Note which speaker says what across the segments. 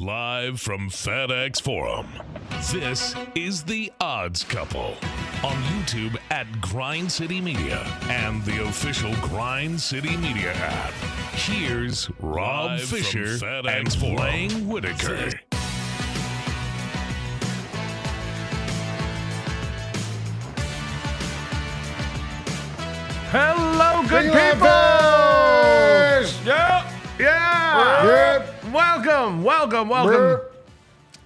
Speaker 1: Live from FedEx Forum, this is The Odds Couple on YouTube at Grind City Media and the official Grind City Media app. Here's Rob Fisher and Lane Whitaker.
Speaker 2: Hello, good people! Yeah! Welcome.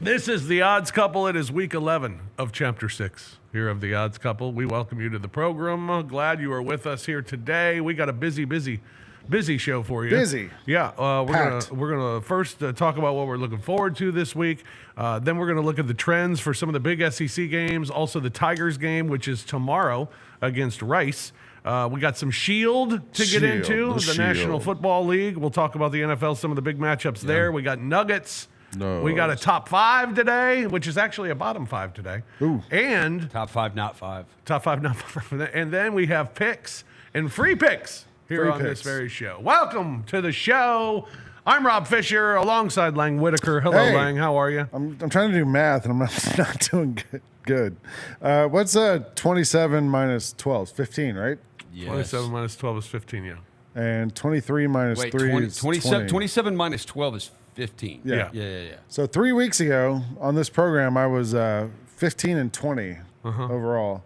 Speaker 2: This is The Odds Couple. It is week 11 of Chapter 6 here of The Odds Couple. We welcome you to the program. Glad you are with us here today. We got a busy show for you.
Speaker 3: Busy.
Speaker 2: Yeah. We're gonna first talk about what we're looking forward to this week. Then we're gonna look at the trends for some of the big SEC games. Also the Tigers game, which is tomorrow against Rice. We got some Shield to get into, the National Football League. We'll talk about the NFL, some of the big matchups there. We got Nuggets. We got a top 5 today, which is actually a bottom 5 today.
Speaker 3: Ooh.
Speaker 2: And
Speaker 4: top 5, not 5.
Speaker 2: Top 5, not 5. And then we have picks and free picks here on this very show. Welcome to the show. I'm Rob Fisher alongside Lang Whitaker. Hello,
Speaker 3: Hey.
Speaker 2: Lang. How are you?
Speaker 3: I'm trying to do math, and I'm not doing good. What's 27 minus 12? 15, right?
Speaker 4: Yes.
Speaker 2: 27 minus 12 is 15, yeah.
Speaker 3: And 23 minus 3 is 20.
Speaker 4: 27 minus 12 is 15.
Speaker 3: Yeah.
Speaker 4: Yeah.
Speaker 3: So 3 weeks ago on this program, I was 15 and 20 overall.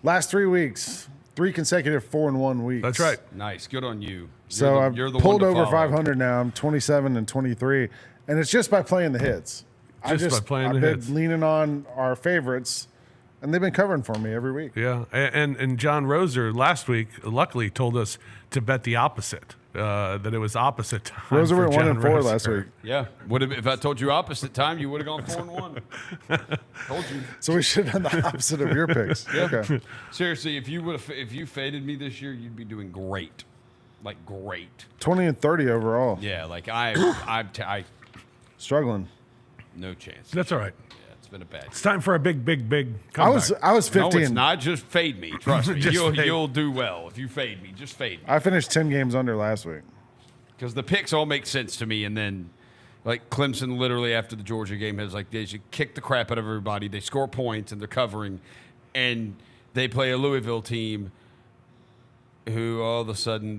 Speaker 3: Last 3 weeks, 3 consecutive 4-1 weeks.
Speaker 2: That's right.
Speaker 4: Nice. Good on you.
Speaker 3: So I've
Speaker 4: you're the
Speaker 3: pulled
Speaker 4: one to
Speaker 3: over
Speaker 4: follow.
Speaker 3: 500 now. I'm 27 and 23, and it's just by playing the hits. I've been leaning on our favorites, and they've been covering for me every week.
Speaker 2: Yeah, and John Roser last week luckily told us to bet the opposite, that it was opposite time.
Speaker 3: Roser went 1 and 4
Speaker 2: Roser.
Speaker 3: last week.
Speaker 4: Yeah. If I told you opposite time, you would have gone 4-1. Told you.
Speaker 3: So we should have done the opposite of your picks.
Speaker 4: Yeah.
Speaker 3: Okay.
Speaker 4: Seriously, if you faded me this year, you'd be doing great. Like great.
Speaker 3: 20 and 30 overall.
Speaker 4: Yeah, like I
Speaker 3: Struggling.
Speaker 4: no chance.
Speaker 2: That's all right.
Speaker 4: Yeah, it's been a bad.
Speaker 2: It's time for a big comeback.
Speaker 3: I was 15.
Speaker 4: No, it's not. Just fade me. Trust me.
Speaker 2: Just fade.
Speaker 4: You'll do well if you fade me. Just fade me.
Speaker 3: I finished 10 games under last week.
Speaker 4: Because the picks all make sense to me, and then like Clemson literally after the Georgia game has like they should kick the crap out of everybody. They score points and they're covering, and they play a Louisville team who all of a sudden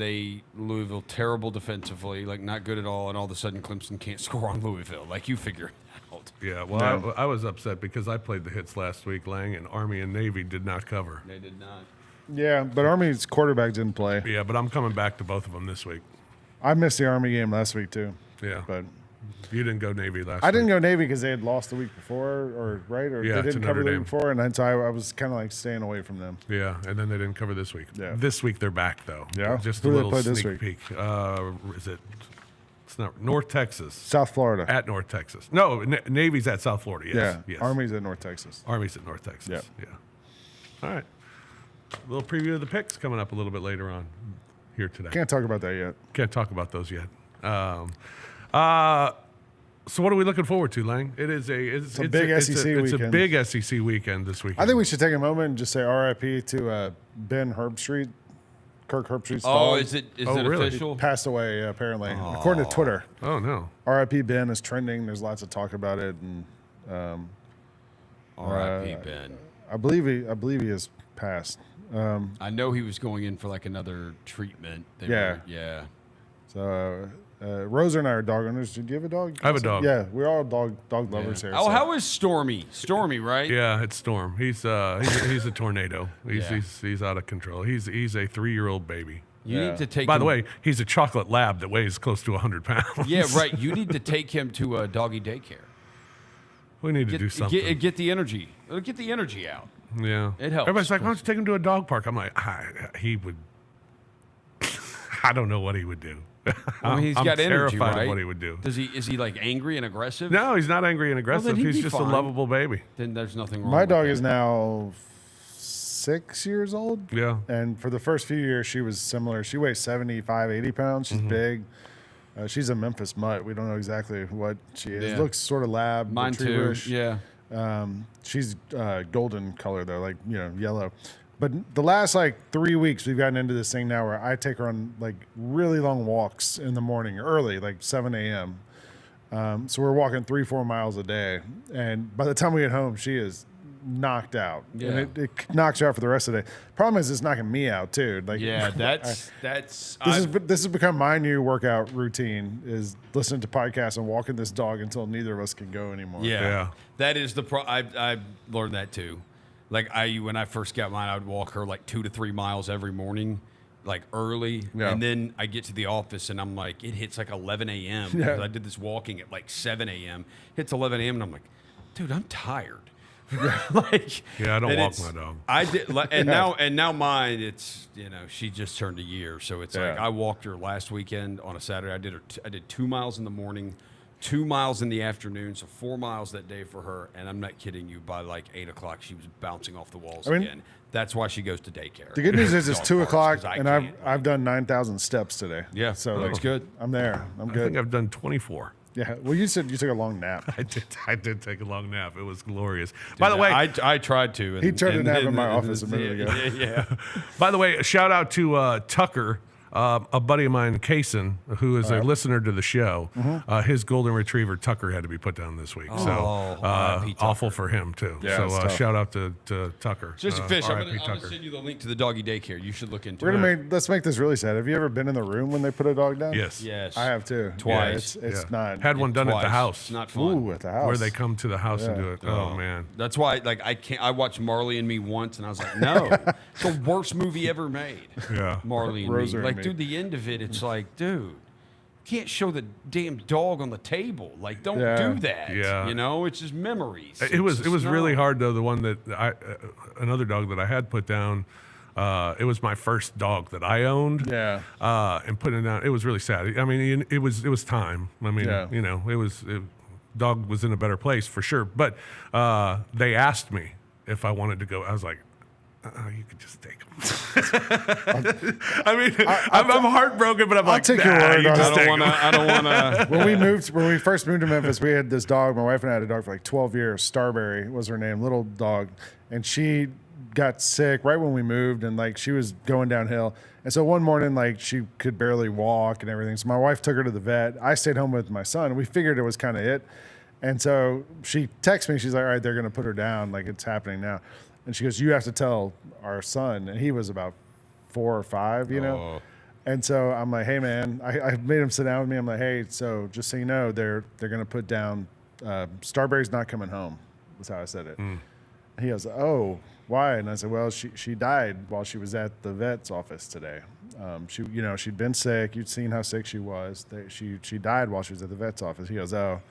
Speaker 4: Louisville terrible defensively, like not good at all, and all of a sudden Clemson can't score on Louisville. Like you figure it out.
Speaker 2: Yeah, well, I was upset because I played the hits last week, Lang, and Army and Navy did not cover.
Speaker 4: They did not.
Speaker 3: Yeah, but Army's quarterback didn't play.
Speaker 2: Yeah, but I'm coming back to both of them this week.
Speaker 3: I missed the Army game last week too.
Speaker 2: Yeah,
Speaker 3: But
Speaker 2: you didn't go Navy last week.
Speaker 3: I didn't go Navy because they had lost the week before, or
Speaker 2: Yeah,
Speaker 3: they didn't
Speaker 2: to
Speaker 3: cover
Speaker 2: Notre
Speaker 3: the
Speaker 2: Dame.
Speaker 3: week before, and then so I was kind of like staying away from them.
Speaker 2: Yeah, and then they didn't cover this week.
Speaker 3: Yeah.
Speaker 2: This week they're back though.
Speaker 3: Yeah?
Speaker 2: Just
Speaker 3: Who
Speaker 2: a
Speaker 3: do they
Speaker 2: little
Speaker 3: play this
Speaker 2: sneak
Speaker 3: week?
Speaker 2: peek. Is it? It's not North Texas.
Speaker 3: South Florida.
Speaker 2: At North Texas. No, Navy's at South Florida. Yes.
Speaker 3: yeah.
Speaker 2: Yes.
Speaker 3: Army's at North Texas.
Speaker 2: Army's at North Texas.
Speaker 3: Yep.
Speaker 2: Yeah. All right. A little preview of the picks coming up a little bit later on here today.
Speaker 3: Can't talk about that yet.
Speaker 2: Can't talk about those yet. So what are we looking forward to, Lang? It's
Speaker 3: a big SEC
Speaker 2: It's a
Speaker 3: weekend.
Speaker 2: big SEC weekend this weekend.
Speaker 3: I think we should take a moment and just say RIP to Ben Herbstreit, Kirk Herbstreit's
Speaker 4: Oh,
Speaker 3: dog.
Speaker 4: is it
Speaker 2: really?
Speaker 4: official?
Speaker 3: Passed away, apparently. According to Twitter.
Speaker 2: Oh no.
Speaker 3: RIP Ben is trending. There's lots of talk about it. And
Speaker 4: R.I.P. Ben.
Speaker 3: I believe he has passed.
Speaker 4: I know he was going in for like another treatment.
Speaker 3: Yeah. So Roser and I are dog owners. Did you have a dog?
Speaker 2: I have a dog.
Speaker 3: Yeah, we're all dog lovers here.
Speaker 4: Oh,
Speaker 3: so.
Speaker 4: how is Stormy? Stormy, right?
Speaker 2: Yeah, it's Storm. He's a tornado.
Speaker 4: Yeah.
Speaker 2: He's out of control. He's a 3-year-old baby.
Speaker 4: You
Speaker 3: Yeah.
Speaker 4: need to take
Speaker 2: By
Speaker 4: him,
Speaker 2: the way, he's a chocolate lab that weighs close to 100 pounds.
Speaker 4: Yeah, right. You need to take him to a doggy daycare.
Speaker 2: We need to do something.
Speaker 4: Get the energy. Get the energy out.
Speaker 2: Yeah.
Speaker 4: It helps.
Speaker 2: Everybody's like, why don't you take him to a dog park? I'm like, he would. I don't know what he would do.
Speaker 4: I mean, he's
Speaker 2: I'm
Speaker 4: got energy,
Speaker 2: terrified
Speaker 4: right?
Speaker 2: of what he would do.
Speaker 4: Is he like angry and aggressive?
Speaker 2: No, he's not angry and aggressive.
Speaker 4: he'd
Speaker 2: He's
Speaker 4: be
Speaker 2: just a
Speaker 4: fine.
Speaker 2: lovable baby.
Speaker 4: Then there's nothing wrong.
Speaker 3: My
Speaker 4: with
Speaker 3: dog
Speaker 4: that.
Speaker 3: is now 6 years old.
Speaker 2: Yeah.
Speaker 3: And for the first few years, she was similar. She weighs 75, 80 pounds. She's big. She's a Memphis mutt. We don't know exactly what she is.
Speaker 4: Yeah.
Speaker 3: Looks sort of lab.
Speaker 4: Mine too.
Speaker 3: retrieverish.
Speaker 4: Yeah.
Speaker 3: She's golden color though, like yellow. But the last 3 weeks, we've gotten into this thing now where I take her on really long walks in the morning, early, like 7 a.m. So we're walking 3-4 miles a day. And by the time we get home, she is knocked out.
Speaker 4: Yeah.
Speaker 3: And it knocks her out for the rest of the day. Problem is, it's knocking me out too. Like,
Speaker 4: Yeah,
Speaker 3: this has become my new workout routine, is listening to podcasts and walking this dog until neither of us can go anymore.
Speaker 4: Yeah. That is the I've learned that too. Like when I first got mine, I would walk her like 2 to 3 miles every morning, like early.
Speaker 3: Yeah.
Speaker 4: And then I get to the office and I'm like, it hits like 11 a.m. because I did this walking at like 7 a.m. Hits 11 a.m. and I'm like, dude, I'm tired. Like,
Speaker 2: I don't walk my dog.
Speaker 4: I did, and now mine. It's she just turned a year, so it's like I walked her last weekend on a Saturday. I did 2 miles in the morning, 2 miles in the afternoon, so 4 miles that day for her. And I'm not kidding you. By like 8 o'clock, she was bouncing off the walls again. That's why she goes to daycare.
Speaker 3: The good news is it's 2 o'clock, and I've done 9,000 steps today.
Speaker 4: Yeah,
Speaker 3: so
Speaker 4: looks good.
Speaker 3: I'm there. I'm good.
Speaker 2: I think I've done 24.
Speaker 3: Yeah. Well, you said you took a long nap.
Speaker 2: I did take a long nap. It was glorious. By the way,
Speaker 4: I tried to.
Speaker 3: He tried to nap in my office a minute ago.
Speaker 4: Yeah.
Speaker 2: By the way, a shout out to Tucker, a buddy of mine, Kaysen, who is a listener to the show. His golden retriever Tucker had to be put down this week, so awful for him too.
Speaker 3: Yeah,
Speaker 2: so shout out to Tucker.
Speaker 4: Just a fish. I'm
Speaker 2: R.I.P.
Speaker 4: gonna send you the link to the doggy daycare. You should look into it.
Speaker 3: Let's make this really sad. Have you ever been in the room when they put a dog down?
Speaker 2: Yes.
Speaker 3: I have too.
Speaker 4: Twice.
Speaker 3: Yeah, it's not.
Speaker 2: Had one done at the
Speaker 4: Twice.
Speaker 2: house.
Speaker 4: It's not fun.
Speaker 3: Ooh, at the house.
Speaker 2: Where they come to the house and do it. Oh man.
Speaker 4: That's why, like, I can't. I watched Marley and Me once, and I was like, no, it's the worst movie ever made.
Speaker 2: Yeah.
Speaker 4: Marley and
Speaker 3: Roser
Speaker 4: Me.
Speaker 3: and
Speaker 4: Like,
Speaker 3: Me.
Speaker 4: dude, the end of it, it's like, dude, you can't show the damn dog on the table. Like, don't do that.
Speaker 2: Yeah.
Speaker 4: It's just memories.
Speaker 2: It was really
Speaker 3: Oh.
Speaker 2: hard though. The one that another dog that I had put down. It was my first dog that I owned.
Speaker 3: Yeah.
Speaker 2: And putting it down, it was really sad. I mean, it was time. I mean, dog was in a better place for sure. But they asked me if I wanted to go. I was like, you could just take him. I mean, I'm heartbroken, but I'm like,
Speaker 3: take your word on it.
Speaker 4: I don't want to.
Speaker 3: When we first moved to Memphis, we had this dog. My wife and I had a dog for like 12 years. Starberry was her name, little dog, and she got sick right when we moved, and like she was going downhill. And so one morning, like she could barely walk and everything. So my wife took her to the vet. I stayed home with my son. We figured it was kind of it. And so she texts me. She's like, all right, they're going to put her down. Like, it's happening now. And she goes, you have to tell our son. And he was about 4 or 5, you know? And so I'm like, hey, man, I made him sit down with me. I'm like, hey, so just so you know, they're going to put down Starberry's not coming home. That's how I said it. And he goes, oh, why? And I said, well, she died while she was at the vet's office today. She'd been sick. You'd seen how sick she was. She died while she was at the vet's office. He goes, oh,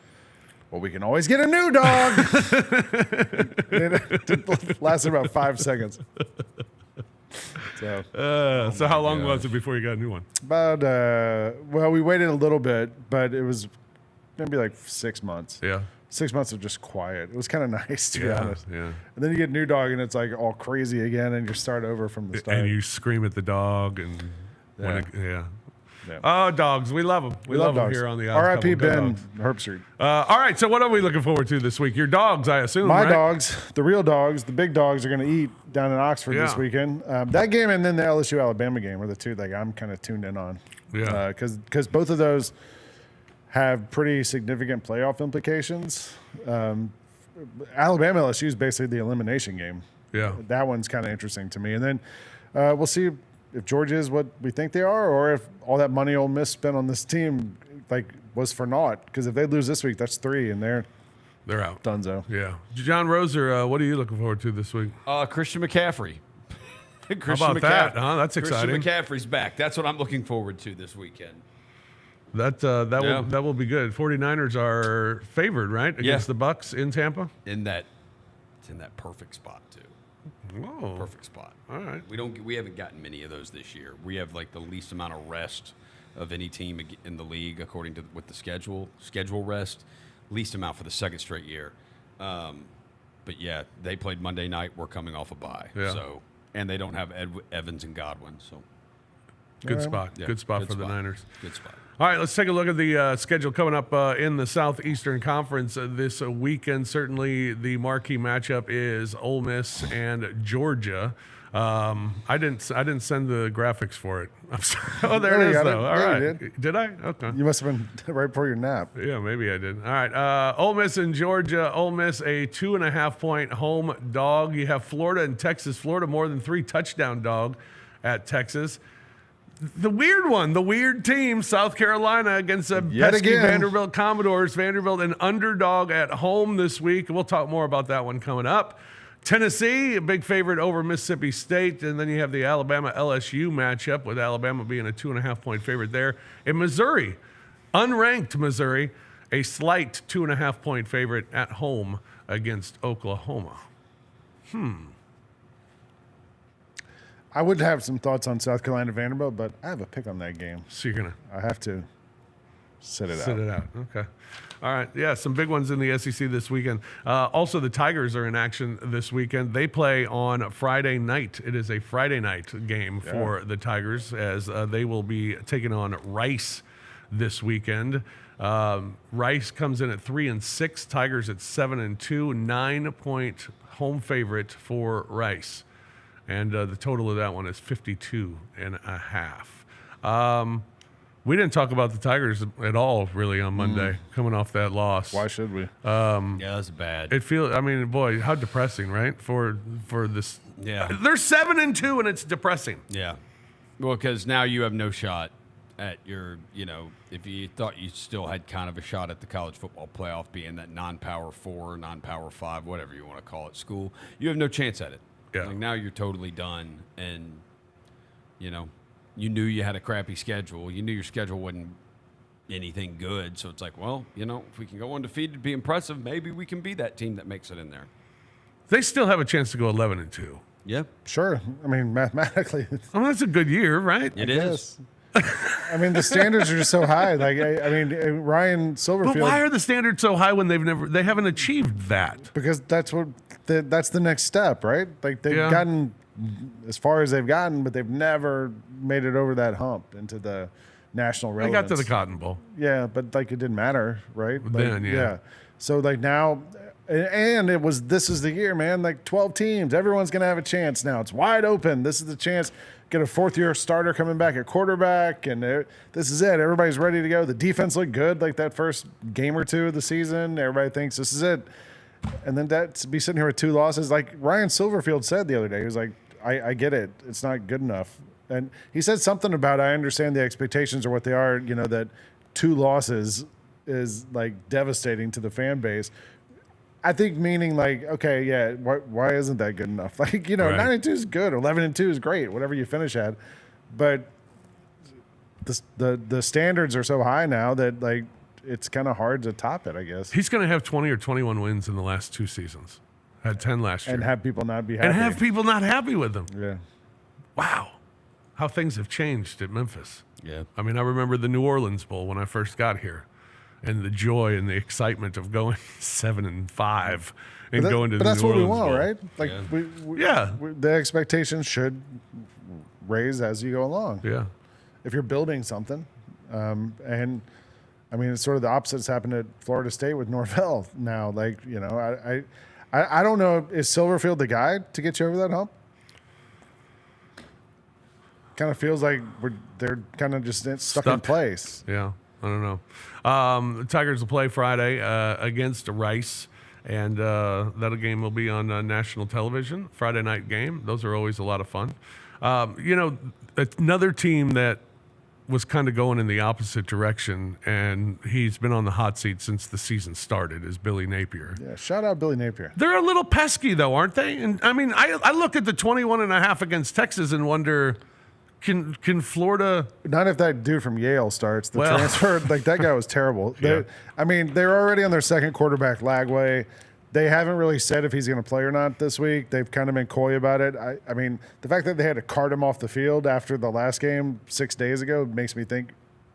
Speaker 3: well, we can always get a new dog. It lasted about 5 seconds.
Speaker 2: So how long was it before you got a new one?
Speaker 3: About, well, we waited a little bit, but it was maybe like 6 months.
Speaker 2: Yeah.
Speaker 3: 6 months of just quiet. It was kind of nice, to be honest.
Speaker 2: Yeah.
Speaker 3: And then you get a new dog, and it's like all crazy again, and you start over from the start.
Speaker 2: And you scream at the dog, and
Speaker 3: Yeah.
Speaker 2: Oh, dogs. We love them. We love them
Speaker 3: dogs.
Speaker 2: here on the
Speaker 3: R.I.P.
Speaker 2: Couple. Go
Speaker 3: Ben
Speaker 2: Dogs.
Speaker 3: Herbstreit.
Speaker 2: All right. So what are we looking forward to this week? Your dogs, I assume.
Speaker 3: My
Speaker 2: right?
Speaker 3: dogs, the real dogs, the big dogs are going to eat down in Oxford this weekend. That game and then the LSU-Alabama game are the two that I'm kind of tuned in on.
Speaker 2: Yeah.
Speaker 3: Because both of those have pretty significant playoff implications. Alabama-LSU is basically the elimination game.
Speaker 2: Yeah.
Speaker 3: That one's kind of interesting to me. And then we'll see if Georgia is what we think they are, or if all that money Ole Miss spent on this team was for naught. Because if they lose this week, that's 3, and they're
Speaker 2: out.
Speaker 3: Dunzo.
Speaker 2: Yeah. John Roser, what are you looking forward to this week?
Speaker 4: Christian McCaffrey.
Speaker 2: How about that? Huh? That's exciting.
Speaker 4: Christian McCaffrey's back. That's what I'm looking forward to this weekend.
Speaker 2: That will be good. 49ers are favored, right? Against the Bucks in Tampa?
Speaker 4: It's in that perfect spot too.
Speaker 2: Whoa.
Speaker 4: Perfect spot.
Speaker 2: All right.
Speaker 4: We haven't gotten many of those this year. We have like the least amount of rest of any team in the league according to with the schedule rest, least amount for the second straight year. But yeah, they played Monday night. We're coming off a bye.
Speaker 2: Yeah.
Speaker 4: So, and they don't have Evans and Godwin. So
Speaker 2: Good spot.
Speaker 4: Yeah,
Speaker 2: Good spot
Speaker 4: good
Speaker 2: for the
Speaker 4: spot.
Speaker 2: Niners.
Speaker 4: Good spot.
Speaker 2: All right, let's take a look at the schedule coming up in the Southeastern Conference this weekend. Certainly, the marquee matchup is Ole Miss and Georgia. I didn't send the graphics for it. I'm sorry. Oh, there it is, though. All right. Did I? Okay.
Speaker 3: You must have been right before your nap.
Speaker 2: Yeah, maybe I did. All right. Ole Miss and Georgia. Ole Miss, a 2.5-point home dog. You have Florida and Texas. Florida, more than 3 touchdown dog at Texas. The weird one, the weird team, South Carolina against the pesky Vanderbilt Commodores. Vanderbilt, an underdog at home this week. We'll talk more about that one coming up. Tennessee, a big favorite over Mississippi State. And then you have the Alabama-LSU matchup, with Alabama being a 2.5-point favorite there. In Missouri, unranked Missouri, a slight 2.5-point favorite at home against Oklahoma.
Speaker 3: I would have some thoughts on South Carolina Vanderbilt, but I have a pick on that game.
Speaker 2: So you're going to?
Speaker 3: I have to sit it out.
Speaker 2: Okay. All right. Yeah, some big ones in the SEC this weekend. Also, the Tigers are in action this weekend. They play on Friday night. It is a Friday night game for the Tigers, as they will be taking on Rice this weekend. Rice comes in at 3-6. Tigers at 7-2. 9-point home favorite for Rice. And the total of that one is 52.5. We didn't talk about the Tigers at all, really, on Monday, coming off that loss.
Speaker 3: Why should we?
Speaker 4: Yeah, that's bad.
Speaker 2: It feels. I mean, boy, how depressing, right? For this.
Speaker 4: Yeah.
Speaker 2: They're 7-2, and it's depressing.
Speaker 4: Yeah. Well, because now you have no shot at your, if you thought you still had kind of a shot at the college football playoff, being that non-power 4, non-power 5, whatever you want to call it, school, you have no chance at it.
Speaker 2: Yeah.
Speaker 4: Like, now you're totally done, and you knew you had a crappy schedule. You knew your schedule wasn't anything good, so it's like, well, if we can go undefeated, be impressive, maybe we can be that team that makes it in there.
Speaker 2: They still have a chance to go 11-2.
Speaker 4: Yeah,
Speaker 3: sure. I mean, mathematically,
Speaker 2: I mean, that's a good year, right?
Speaker 4: it is.
Speaker 3: I mean, the standards are just so high. Like, I mean, Ryan Silverfield.
Speaker 2: But why are the standards so high when they haven't achieved that?
Speaker 3: Because that's the next step, right? Like, they've gotten as far as they've gotten, but they've never made it over that hump into the national relevance.
Speaker 2: They got to the Cotton Bowl.
Speaker 3: Yeah, but like, it didn't matter, right? Like,
Speaker 2: Then, yeah.
Speaker 3: So like now, and this is the year, man. Like 12 teams, everyone's gonna have a chance now. It's wide open. This is the chance. Get a 4th-year starter coming back at quarterback, and this is it. Everybody's ready to go. The defense looked good, like that first game or two of the season. Everybody thinks this is it. And then to be sitting here with 2 losses, like Ryan Silverfield said the other day, he was like, I get it. It's not good enough. And he said something about, I understand the expectations are what they are, that 2 losses is like devastating to the fan base. I think meaning like, okay, yeah, why isn't that good enough? Like, 9-2 is good, 11-2 is great, whatever you finish at. But the standards are so high now that like it's kind of hard to top it, I guess.
Speaker 2: He's going to have 20 or 21 wins in the last 2 seasons. Had 10 last year.
Speaker 3: And have people not be happy.
Speaker 2: And have people not happy with him.
Speaker 3: Yeah.
Speaker 2: Wow. How things have changed at Memphis.
Speaker 4: Yeah.
Speaker 2: I mean, I remember the New Orleans Bowl when I first got here, and the joy and the excitement of going 7-5 and going to the New Orleans Bowl. But
Speaker 3: that's what we want, right? Like, the expectations should raise as you go along.
Speaker 2: Yeah.
Speaker 3: If you're building something, and I mean, it's sort of the opposite that's happened at Florida State with Norvell now. Like, I don't know, is Silverfield the guy to get you over that hump? Kind of feels like they're kind of just stuck in place.
Speaker 2: Yeah, I don't know. The Tigers will play Friday against Rice, and that game will be on national television, Friday night game. Those are always a lot of fun. Another team that was kind of going in the opposite direction, and he's been on the hot seat since the season started, is Billy Napier.
Speaker 3: Yeah, shout out Billy Napier.
Speaker 2: They're a little pesky, though, aren't they? And I mean, I look at the 21.5 against Texas and wonder, can Florida?
Speaker 3: Not if that dude from Yale starts the transfer. Like, that guy was terrible.
Speaker 2: Yeah.
Speaker 3: I mean, they're already on their second quarterback, Lagway. They haven't really said if he's going to play or not this week. They've kind of been coy about it. I mean, the fact that they had to cart him off the field after the last game 6 days ago makes me think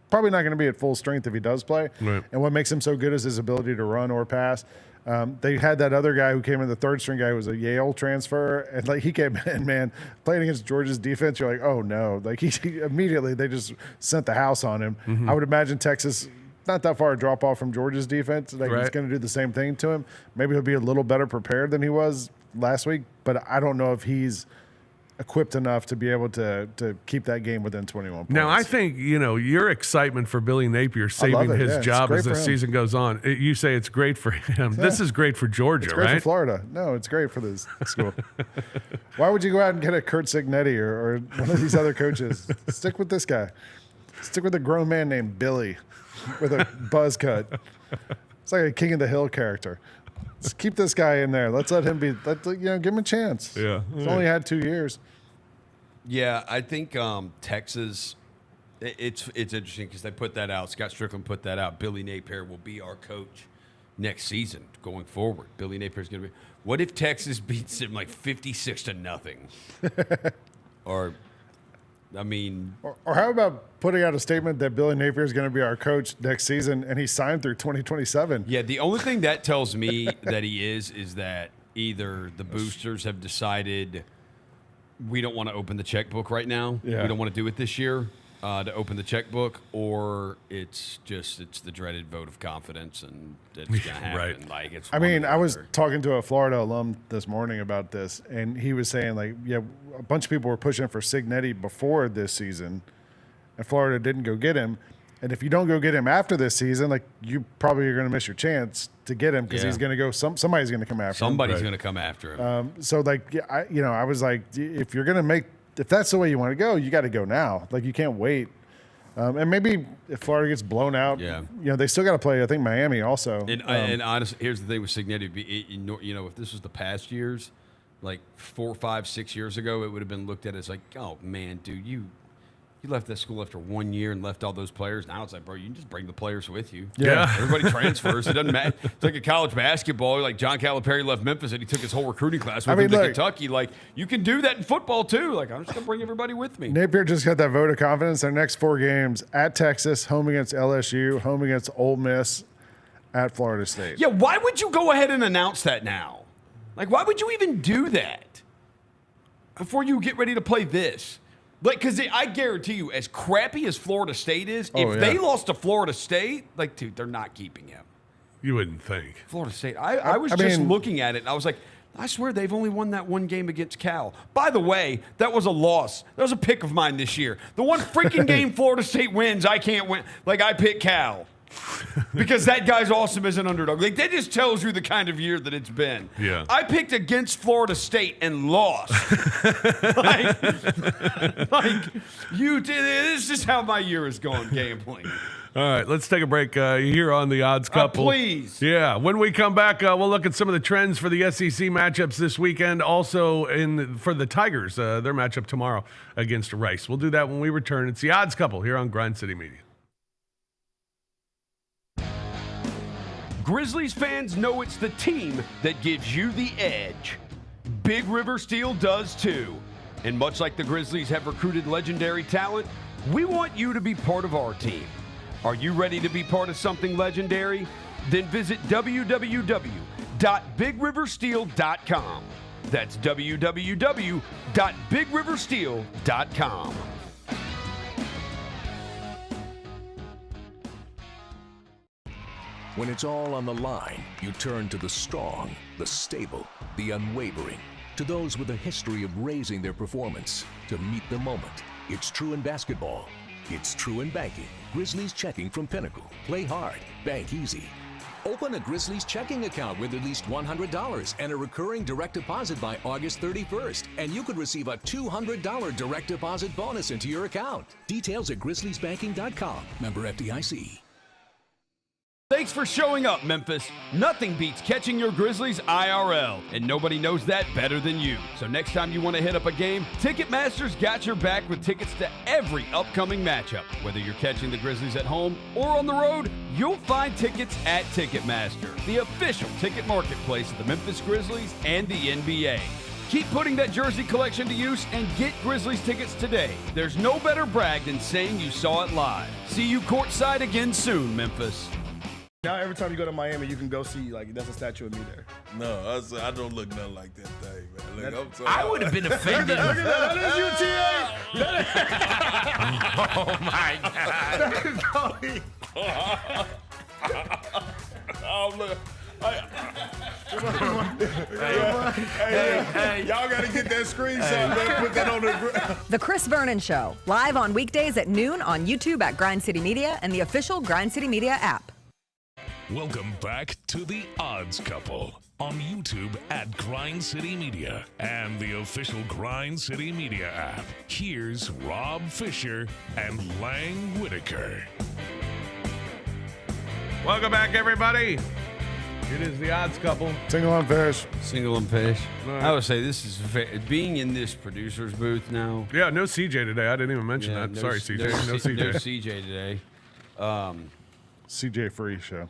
Speaker 3: probably not going to be at full strength if he does play.
Speaker 2: Right.
Speaker 3: And what makes him so good is his ability to run or pass. They had that other guy who came in, the third string guy who was a Yale transfer, and like he came in, man, playing against Georgia's defense. You're like, oh no, like he immediately they just sent the house on him. I would imagine Texas not that far a drop off from Georgia's defense. Like he's going to do the same thing to him. Maybe he'll be a little better prepared than he was last week, but I don't know if he's equipped enough to be able to keep that game within 21 points.
Speaker 2: Now, I think, your excitement for Billy Napier saving his job as the season goes on, you say it's great for him. Yeah. This is great for Georgia,
Speaker 3: it's great
Speaker 2: right?
Speaker 3: for Florida. No, it's great for this school. Why would you go out and get a Kurt Cignetti or one of these other coaches? Stick with this guy. Stick with a grown man named Billy with a buzz cut. It's like a King of the Hill character. Let's keep this guy in there. Let's let him be. Give him a chance.
Speaker 2: Yeah,
Speaker 3: he's only had 2 years.
Speaker 4: Yeah, I think Texas. It's interesting because they put that out. Scott Strickland put that out. Billy Napier will be our coach next season going forward. Billy Napier's going to be. What if Texas beats him like 56-0? Or
Speaker 3: how about putting out a statement that Billy Napier is going to be our coach next season, and he signed through 2027?
Speaker 4: Yeah, the only thing that tells me that he is that either the boosters have decided we don't want to open the checkbook right now.
Speaker 3: Yeah.
Speaker 4: We don't want to do it this year to open the checkbook, or it's the dreaded vote of confidence, and it's going to happen.
Speaker 2: Right.
Speaker 4: Like it's.
Speaker 3: I was talking to a Florida alum this morning about this, and he was saying a bunch of people were pushing for Cignetti before this season, and Florida didn't go get him. And if you don't go get him after this season, like you probably are going to miss your chance to get him because he's going to go. Somebody's going to come after him.
Speaker 4: Somebody's going to come after him.
Speaker 3: I was like, if you're going to if that's the way you want to go, you got to go now. Like you can't wait. And maybe if Florida gets blown out, they still got to play. I think Miami also.
Speaker 4: And honestly, here's the thing with Cignetti. If this was the past years, like 4, 5, 6 years ago, it would have been looked at as like, oh man, dude, you left that school after 1 year and left all those players. Now it's like, bro, you can just bring the players with you.
Speaker 2: Yeah.
Speaker 4: Everybody transfers. It doesn't matter. It's like a college basketball. Like John Calipari left Memphis and he took his whole recruiting class with him to Kentucky. Like, you can do that in football too. Like, I'm just going to bring everybody with me.
Speaker 3: Napier just got that vote of confidence. Their next 4 games at Texas, home against LSU, home against Ole Miss, at Florida State.
Speaker 4: Yeah, why would you go ahead and announce that now? Like, why would you even do that before you get ready to play this? Like, because I guarantee you, as crappy as Florida State is, if they lost to Florida State, like, dude, they're not keeping him.
Speaker 2: You wouldn't think.
Speaker 4: Florida State. I was just looking at it, and I was like, I swear they've only won that one game against Cal. By the way, that was a loss. That was a pick of mine this year. The one freaking game Florida State wins, I can't win. Like, I pick Cal. Because that guy's awesome as an underdog. Like, that just tells you the kind of year that it's been.
Speaker 2: Yeah.
Speaker 4: I picked against Florida State and lost. You did. This is how my year is going gambling.
Speaker 2: All right, let's take a break here on the Odds Couple.
Speaker 4: Please.
Speaker 2: Yeah, when we come back, we'll look at some of the trends for the SEC matchups this weekend. Also, for the Tigers, their matchup tomorrow against Rice. We'll do that when we return. It's the Odds Couple here on Grind City Media.
Speaker 4: Grizzlies fans know it's the team that gives you the edge. Big River Steel does too. And much like the Grizzlies have recruited legendary talent, we want you to be part of our team. Are you ready to be part of something legendary? Then visit www.bigriversteel.com. That's www.bigriversteel.com.
Speaker 5: When it's all on the line, you turn to the strong, the stable, the unwavering. To those with a history of raising their performance to meet the moment. It's true in basketball. It's true in banking. Grizzlies Checking from Pinnacle. Play hard. Bank easy. Open a Grizzlies checking account with at least $100 and a recurring direct deposit by August 31st. And you could receive a $200 direct deposit bonus into your account. Details at grizzliesbanking.com. Member FDIC.
Speaker 4: Thanks for showing up, Memphis. Nothing beats catching your Grizzlies IRL, and nobody knows that better than you. So next time you want to hit up a game, Ticketmaster's got your back with tickets to every upcoming matchup. Whether you're catching the Grizzlies at home or on the road, you'll find tickets at Ticketmaster, the official ticket marketplace of the Memphis Grizzlies and the NBA. Keep putting that jersey collection to use and get Grizzlies tickets today. There's no better brag than saying you saw it live. See you courtside again soon, Memphis.
Speaker 6: Now every time you go to Miami, you can go see, like, there's a statue of me there.
Speaker 7: No, I don't look nothing like that thing, man. Look, I'm sorry.
Speaker 4: I would have been offended.
Speaker 6: Look at that. That is UTA.
Speaker 4: Oh, my God.
Speaker 7: Oh, look. Hey, y'all got to get that screenshot, man. Put that on the.
Speaker 8: The Chris Vernon Show, live on weekdays at noon on YouTube at Grind City Media and the official Grind City Media app.
Speaker 1: Welcome back to the Odds Couple on YouTube at Grind City Media and the official Grind City Media app. Here's Rob Fisher and Lang Whitaker.
Speaker 2: Welcome back, everybody. It is the Odds Couple.
Speaker 3: Single on fish.
Speaker 4: Single and fish.
Speaker 2: Right.
Speaker 4: I would say this is being in this producer's booth now.
Speaker 2: Yeah, no CJ today. I didn't even mention that. Sorry, CJ. No CJ.
Speaker 4: No CJ today.
Speaker 3: CJ Free Show.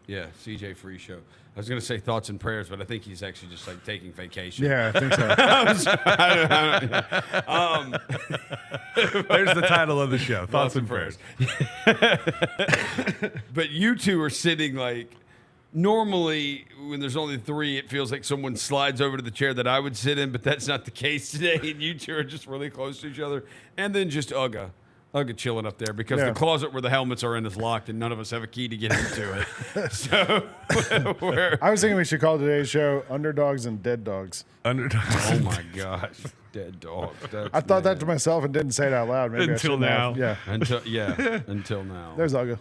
Speaker 4: Yeah, CJ Free Show. I was going to say thoughts and prayers, but I think he's actually just like taking vacation.
Speaker 3: Yeah, I think so.
Speaker 2: There's the title of the show. Thoughts and prayers.
Speaker 4: But you two are sitting like, normally when there's only three, it feels like someone slides over to the chair that I would sit in, but that's not the case today. And you two are just really close to each other. And then just Ugga chilling up there because the closet where the helmets are in is locked and none of us have a key to get into it. So
Speaker 3: I was thinking we should call today's show Underdogs and Dead Dogs.
Speaker 2: Underdogs.
Speaker 4: Oh my gosh. Dead dog.
Speaker 3: I thought that to myself and didn't say it out loud. Maybe
Speaker 2: Until
Speaker 3: I shouldn't
Speaker 2: now.
Speaker 3: have. Yeah.
Speaker 4: Until now.
Speaker 3: There's Ugga.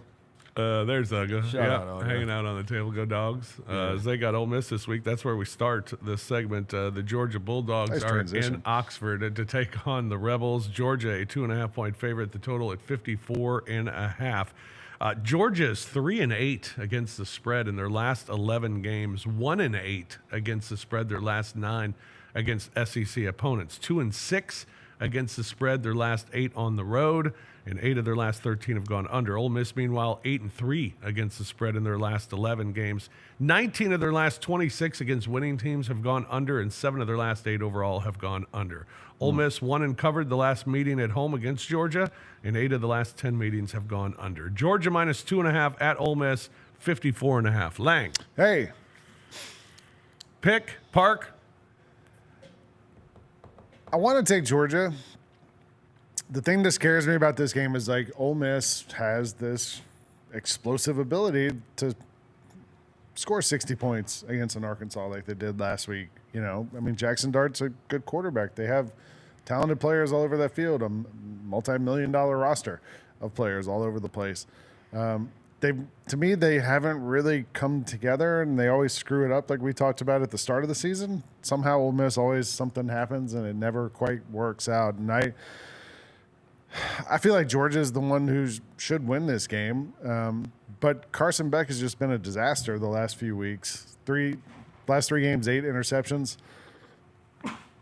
Speaker 2: There's Ugga.
Speaker 4: Shout out, Ugga.
Speaker 2: Hanging out on the table. Go Dogs. As they got Ole Miss this week, that's where we start this segment. The Georgia Bulldogs
Speaker 3: Nice
Speaker 2: are
Speaker 3: transition.
Speaker 2: in Oxford to take on the Rebels. Georgia, a 2.5-point favorite. The total at 54.5. Georgia is 3-8 against the spread in their last 11 games. 1-8 against the spread their last 9 against SEC opponents. 2-6 against the spread their last 8 on the road. And 8 of their last 13 have gone under. Ole Miss, meanwhile, 8-3 against the spread in their last 11 games. 19 of their last 26 against winning teams have gone under, and 7 of their last 8 overall have gone under. Ole Miss won and covered the last meeting at home against Georgia, and 8 of the last 10 meetings have gone under. Georgia minus 2.5 at Ole Miss, 54.5. Lang.
Speaker 3: Hey.
Speaker 2: Pick, Park.
Speaker 3: I want to take Georgia. The thing that scares me about this game is like Ole Miss has this explosive ability to score 60 points against an Arkansas like they did last week. You know, I mean, Jackson Dart's a good quarterback. They have talented players all over that field, a multi-million-dollar roster of players all over the place. To me, they haven't really come together, and they always screw it up like we talked about at the start of the season. Somehow Ole Miss always something happens, and it never quite works out. And I feel like Georgia is the one who should win this game. But Carson Beck has just been a disaster the last few weeks. Last 3 games, 8 interceptions.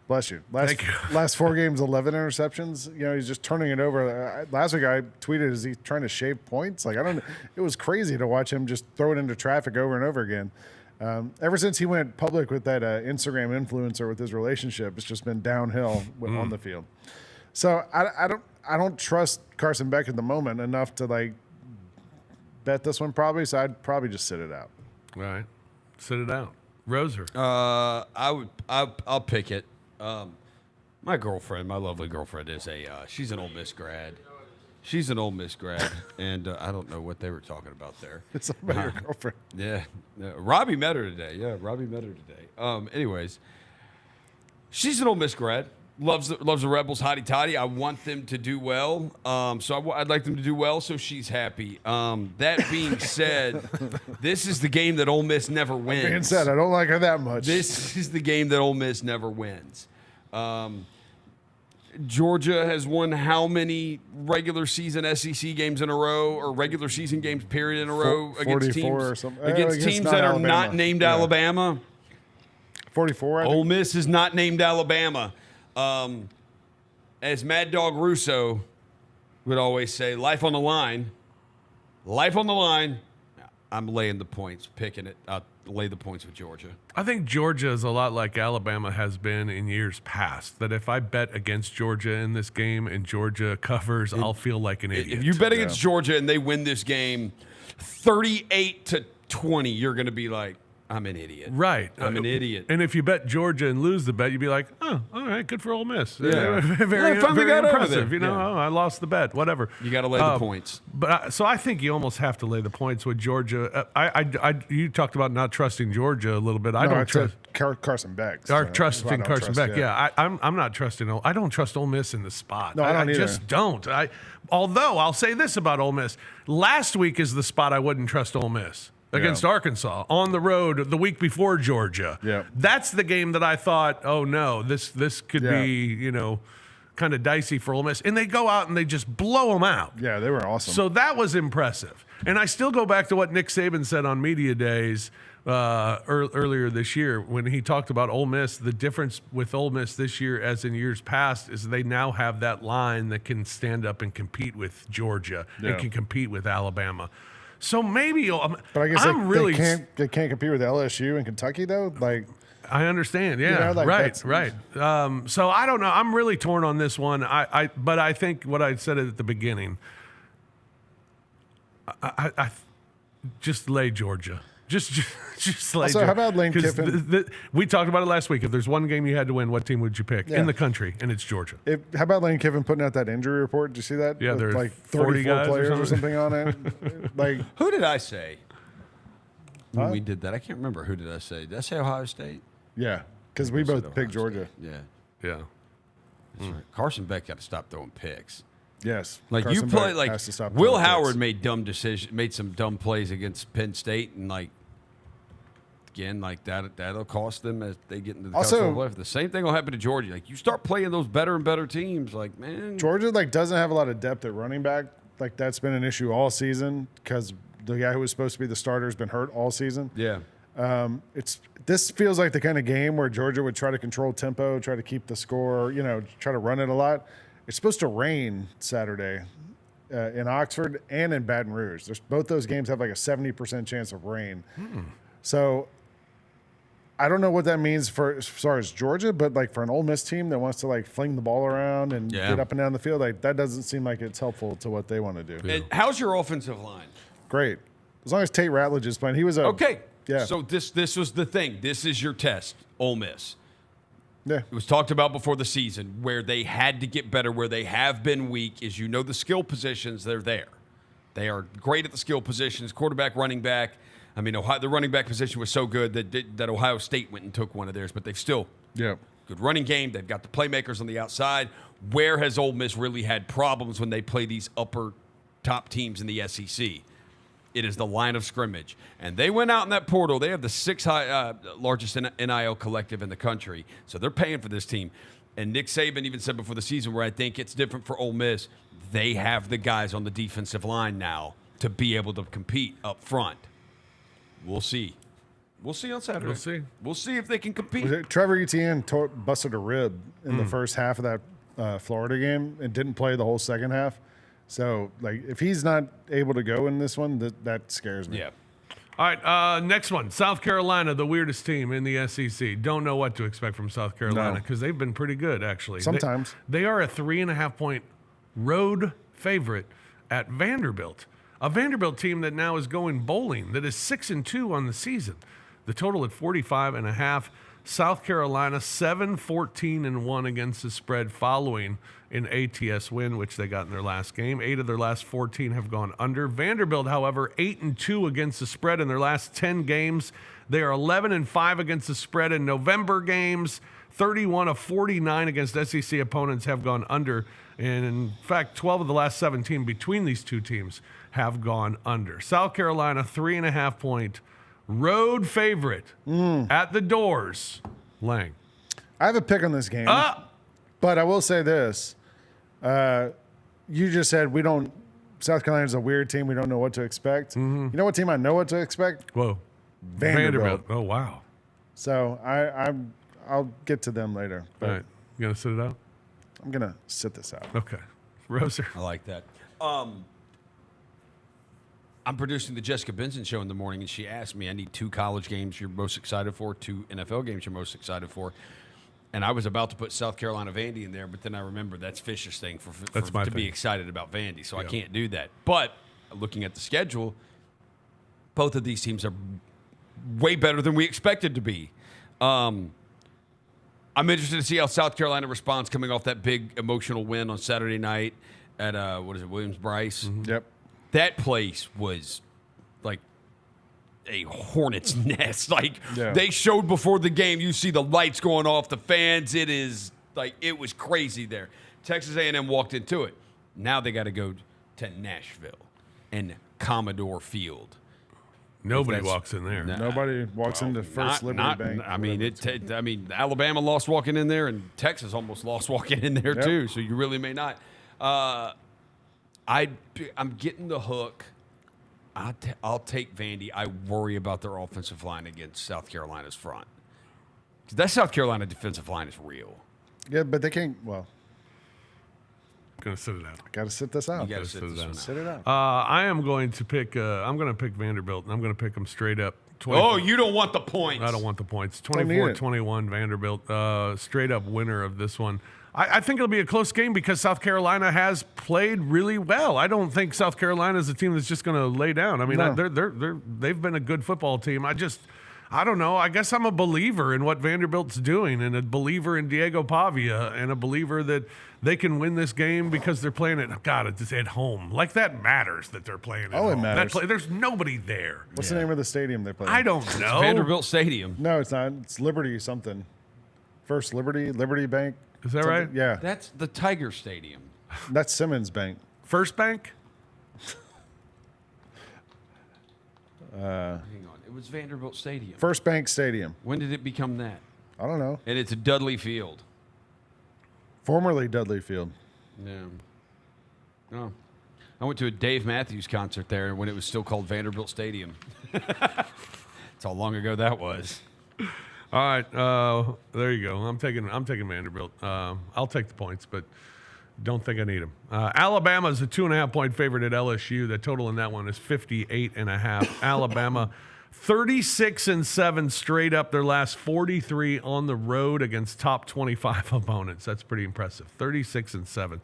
Speaker 3: Bless you. Last 4 games, 11 interceptions. You know, he's just turning it over. Last week I tweeted, is he trying to shave points? Like, I don't know. It was crazy to watch him just throw it into traffic over and over again. Ever since he went public with that Instagram influencer with his relationship, it's just been downhill on the field. So I don't trust Carson Beck at the moment enough to like bet this one probably. So I'd probably just sit it out.
Speaker 2: All right. Sit it out. Roser.
Speaker 4: I'll pick it. My girlfriend, my lovely girlfriend, is she's an Ole Miss grad. She's an Ole Miss grad, and I don't know what they were talking about there.
Speaker 3: It's about your girlfriend.
Speaker 4: Yeah. Robbie met her today. Yeah, Robbie met her today. Anyways, she's an Ole Miss grad. Loves the Rebels hotty toddy. I want them to do well. So I'd like them to do well so she's happy. That being said, this is the game that Ole Miss never wins.
Speaker 3: Being said, I don't like her that much.
Speaker 4: This is the game that Ole Miss never wins. Georgia has won how many regular season SEC games in a row, or regular season games period in a row against teams
Speaker 3: or something.
Speaker 4: Against teams that are not named Alabama?
Speaker 3: 44. I think.
Speaker 4: Ole Miss is not named Alabama. As Mad Dog Russo would always say, life on the line. Life on the line. I'm laying the points, picking it. I'll lay the points with Georgia.
Speaker 2: I think Georgia is a lot like Alabama has been in years past. That if I bet against Georgia in this game and Georgia covers, I'll feel like an idiot.
Speaker 4: If you bet against Georgia and they win this game 38-20, you're going to be like, I'm an idiot.
Speaker 2: Right.
Speaker 4: I'm an idiot.
Speaker 2: And if you bet Georgia and lose the bet, you'd be like, oh, all right, good for Ole Miss.
Speaker 4: Yeah.
Speaker 2: very
Speaker 4: finally got over
Speaker 2: impressive.
Speaker 4: there.
Speaker 2: You know, I lost the bet, whatever.
Speaker 4: You got to lay the points.
Speaker 2: But so I think you almost have to lay the points with Georgia. You talked about not trusting Georgia a little bit. I don't trust
Speaker 3: Carson Beck.
Speaker 2: trusting Carson Beck. Yeah, I'm not trusting. I don't trust Ole Miss in the spot.
Speaker 3: No, I don't either.
Speaker 2: Just don't. Although I'll say this about Ole Miss: last week is the spot I wouldn't trust Ole Miss. Against Arkansas on the road the week before Georgia.
Speaker 3: Yeah.
Speaker 2: That's the game that I thought, oh no, this could be, kind of dicey for Ole Miss. And they go out and they just blow them out.
Speaker 3: Yeah, they were awesome.
Speaker 2: So that was impressive. And I still go back to what Nick Saban said on Media Days earlier this year when he talked about Ole Miss. The difference with Ole Miss this year as in years past is they now have that line that can stand up and compete with Georgia and can compete with Alabama. So maybe,
Speaker 3: but I guess they can't compete with LSU and Kentucky though. Like,
Speaker 2: I understand, yeah, right. So I don't know. I'm really torn on this one. But I think what I said at the beginning. I just lay Georgia. Just lay.
Speaker 3: Also,
Speaker 2: Georgia.
Speaker 3: how about Lane Kiffin?
Speaker 2: We talked about it last week. If there's one game you had to win, what team would you pick in the country? And it's Georgia.
Speaker 3: How about Lane Kiffin putting out that injury report? Did you see that?
Speaker 2: Yeah, there's
Speaker 3: like
Speaker 2: 40
Speaker 3: 34
Speaker 2: guys
Speaker 3: players or something on it. Like,
Speaker 4: who did I say when we did that? I can't remember. Who did I say? Did I say Ohio State?
Speaker 3: Yeah, because we both picked Georgia.
Speaker 4: Yeah.
Speaker 2: Yeah.
Speaker 4: That's right. Carson Beck got to stop throwing picks.
Speaker 3: Yes.
Speaker 4: Like
Speaker 3: Carson
Speaker 4: you play
Speaker 3: Beck
Speaker 4: like
Speaker 3: has to stop
Speaker 4: Will
Speaker 3: throwing
Speaker 4: Howard
Speaker 3: picks.
Speaker 4: made some dumb plays against Penn State, and like again, like that'll cost them as they get into the college football playoff. The same thing will happen to Georgia. Like you start playing those better and better teams, like man,
Speaker 3: Georgia doesn't have a lot of depth at running back. Like that's been an issue all season because the guy who was supposed to be the starter has been hurt all season.
Speaker 4: Yeah.
Speaker 3: This feels like the kind of game where Georgia would try to control tempo, try to keep the score, try to run it a lot. It's supposed to rain Saturday in Oxford and in Baton Rouge. Both those games have like a 70% chance of rain. So I don't know what that means as far as Georgia, but like for an Ole Miss team that wants to like fling the ball around and get up and down the field, like that doesn't seem like it's helpful to what they want to do.
Speaker 4: And how's your offensive line?
Speaker 3: Great. As long as Tate Ratledge is playing. He was
Speaker 4: okay.
Speaker 3: Yeah.
Speaker 4: So this was the thing. This is your test, Ole Miss.
Speaker 3: Yeah.
Speaker 4: It was talked about before the season where they had to get better, where they have been weak, is the skill positions, they're there. They are great at the skill positions, quarterback, running back. I mean, the running back position was so good that Ohio State went and took one of theirs, but they've still good running game. They've got the playmakers on the outside. Where has Ole Miss really had problems when they play these upper top teams in the SEC? It is the line of scrimmage. And they went out in that portal. They have the sixth largest NIL collective in the country. So they're paying for this team. And Nick Saban even said before the season where I think it's different for Ole Miss, they have the guys on the defensive line now to be able to compete up front. We'll see. We'll see on Saturday.
Speaker 2: We'll see.
Speaker 4: We'll see if they can compete.
Speaker 3: Trevor Etienne busted a rib in the first half of that Florida game and didn't play the whole second half. So, like, if he's not able to go in this one, that scares me.
Speaker 4: Yeah.
Speaker 2: All right, next one. South Carolina, the weirdest team in the SEC. Don't know what to expect from South Carolina because they've been pretty good, actually.
Speaker 3: Sometimes.
Speaker 2: They are a 3.5-point road favorite at Vanderbilt. A Vanderbilt team that now is going bowling, that is 6-2 on the season. The total at 45.5. South Carolina 7-14-1 against the spread following an ATS win, which they got in their last game. 8 of their last 14 have gone under. Vanderbilt, however, 8-2 against the spread in their last 10 games. They are 11-5 against the spread in November games. 31 of 49 against SEC opponents have gone under. And in fact, 12 of the last 17 between these two teams have gone under. South Carolina, 3.5-point road favorite at the doors. Lang.
Speaker 3: I have a pick on this game, but I will say this. You just said South Carolina's a weird team. We don't know what to expect. You know what team I know what to expect?
Speaker 2: Whoa.
Speaker 3: Vanderbilt.
Speaker 2: Oh, wow.
Speaker 3: So I'll get to them later. But
Speaker 2: All right. You going to sit it out?
Speaker 3: I'm going to sit this out.
Speaker 2: Okay. Roser.
Speaker 4: I like that. I'm producing the Jessica Benson show in the morning, and she asked me, I need 2 college games you're most excited for, 2 NFL games you're most excited for. And I was about to put South Carolina Vandy in there, but then I remember that's Fisher's thing to be excited about Vandy, so I can't do that. But looking at the schedule, both of these teams are way better than we expected to be. I'm interested to see how South Carolina responds coming off that big emotional win on Saturday night at, Williams-Brice.
Speaker 3: Mm-hmm. Yep.
Speaker 4: That place was like a hornet's nest. Like they showed before the game, you see the lights going off, the fans. It was crazy there. Texas A&M walked into it. Now they got to go to Nashville and Commodore Field.
Speaker 2: Nobody walks in there.
Speaker 3: Nobody walks into First Liberty Bank.
Speaker 4: I mean, Alabama lost walking in there, and Texas almost lost walking in there too. So you really may not. I'm getting the hook. I'll take Vandy. I worry about their offensive line against South Carolina's front. That South Carolina defensive line is real.
Speaker 3: Yeah, but they can't. Well,
Speaker 2: Gonna sit it out.
Speaker 3: got to sit this out.
Speaker 4: You got to sit this one out.
Speaker 3: Sit it out.
Speaker 2: I am going to pick. I'm going to pick Vanderbilt, and I'm going to pick them straight up. 24.
Speaker 4: Oh, you don't want the points.
Speaker 2: I don't want the points. 24-21 Vanderbilt. Straight up winner of this one. I think it'll be a close game because South Carolina has played really well. I don't think South Carolina is a team that's just going to lay down. I mean, they've been a good football team. I don't know. I guess I'm a believer in what Vanderbilt's doing, and a believer in Diego Pavia, and a believer that they can win this game because they're playing it. God, it's at home. Like, that matters that they're playing at home.
Speaker 3: It matters.
Speaker 2: There's nobody there.
Speaker 3: What's the name of the stadium they play in?
Speaker 2: I don't know.
Speaker 4: Vanderbilt Stadium.
Speaker 3: No, it's not. It's Liberty something. First Liberty Bank.
Speaker 2: Is that
Speaker 3: something.
Speaker 2: right?
Speaker 3: Yeah.
Speaker 4: That's the Tiger Stadium.
Speaker 3: That's Simmons Bank.
Speaker 2: First Bank?
Speaker 4: Hang on. It was Vanderbilt Stadium.
Speaker 3: First Bank Stadium.
Speaker 4: When did it become that?
Speaker 3: I don't know.
Speaker 4: And it's a Dudley Field.
Speaker 3: Formerly Dudley Field.
Speaker 4: Yeah. No. I went to a Dave Matthews concert there when it was still called Vanderbilt Stadium. That's how long ago that was.
Speaker 2: All right, there you go. I'm taking Vanderbilt. I'll take the points, but don't think I need them. Alabama is a 2.5-point favorite at LSU. The total in that one is 58.5. Alabama, 36-7 straight up. Their last 43 on the road against top 25 opponents. That's pretty impressive. 36-7.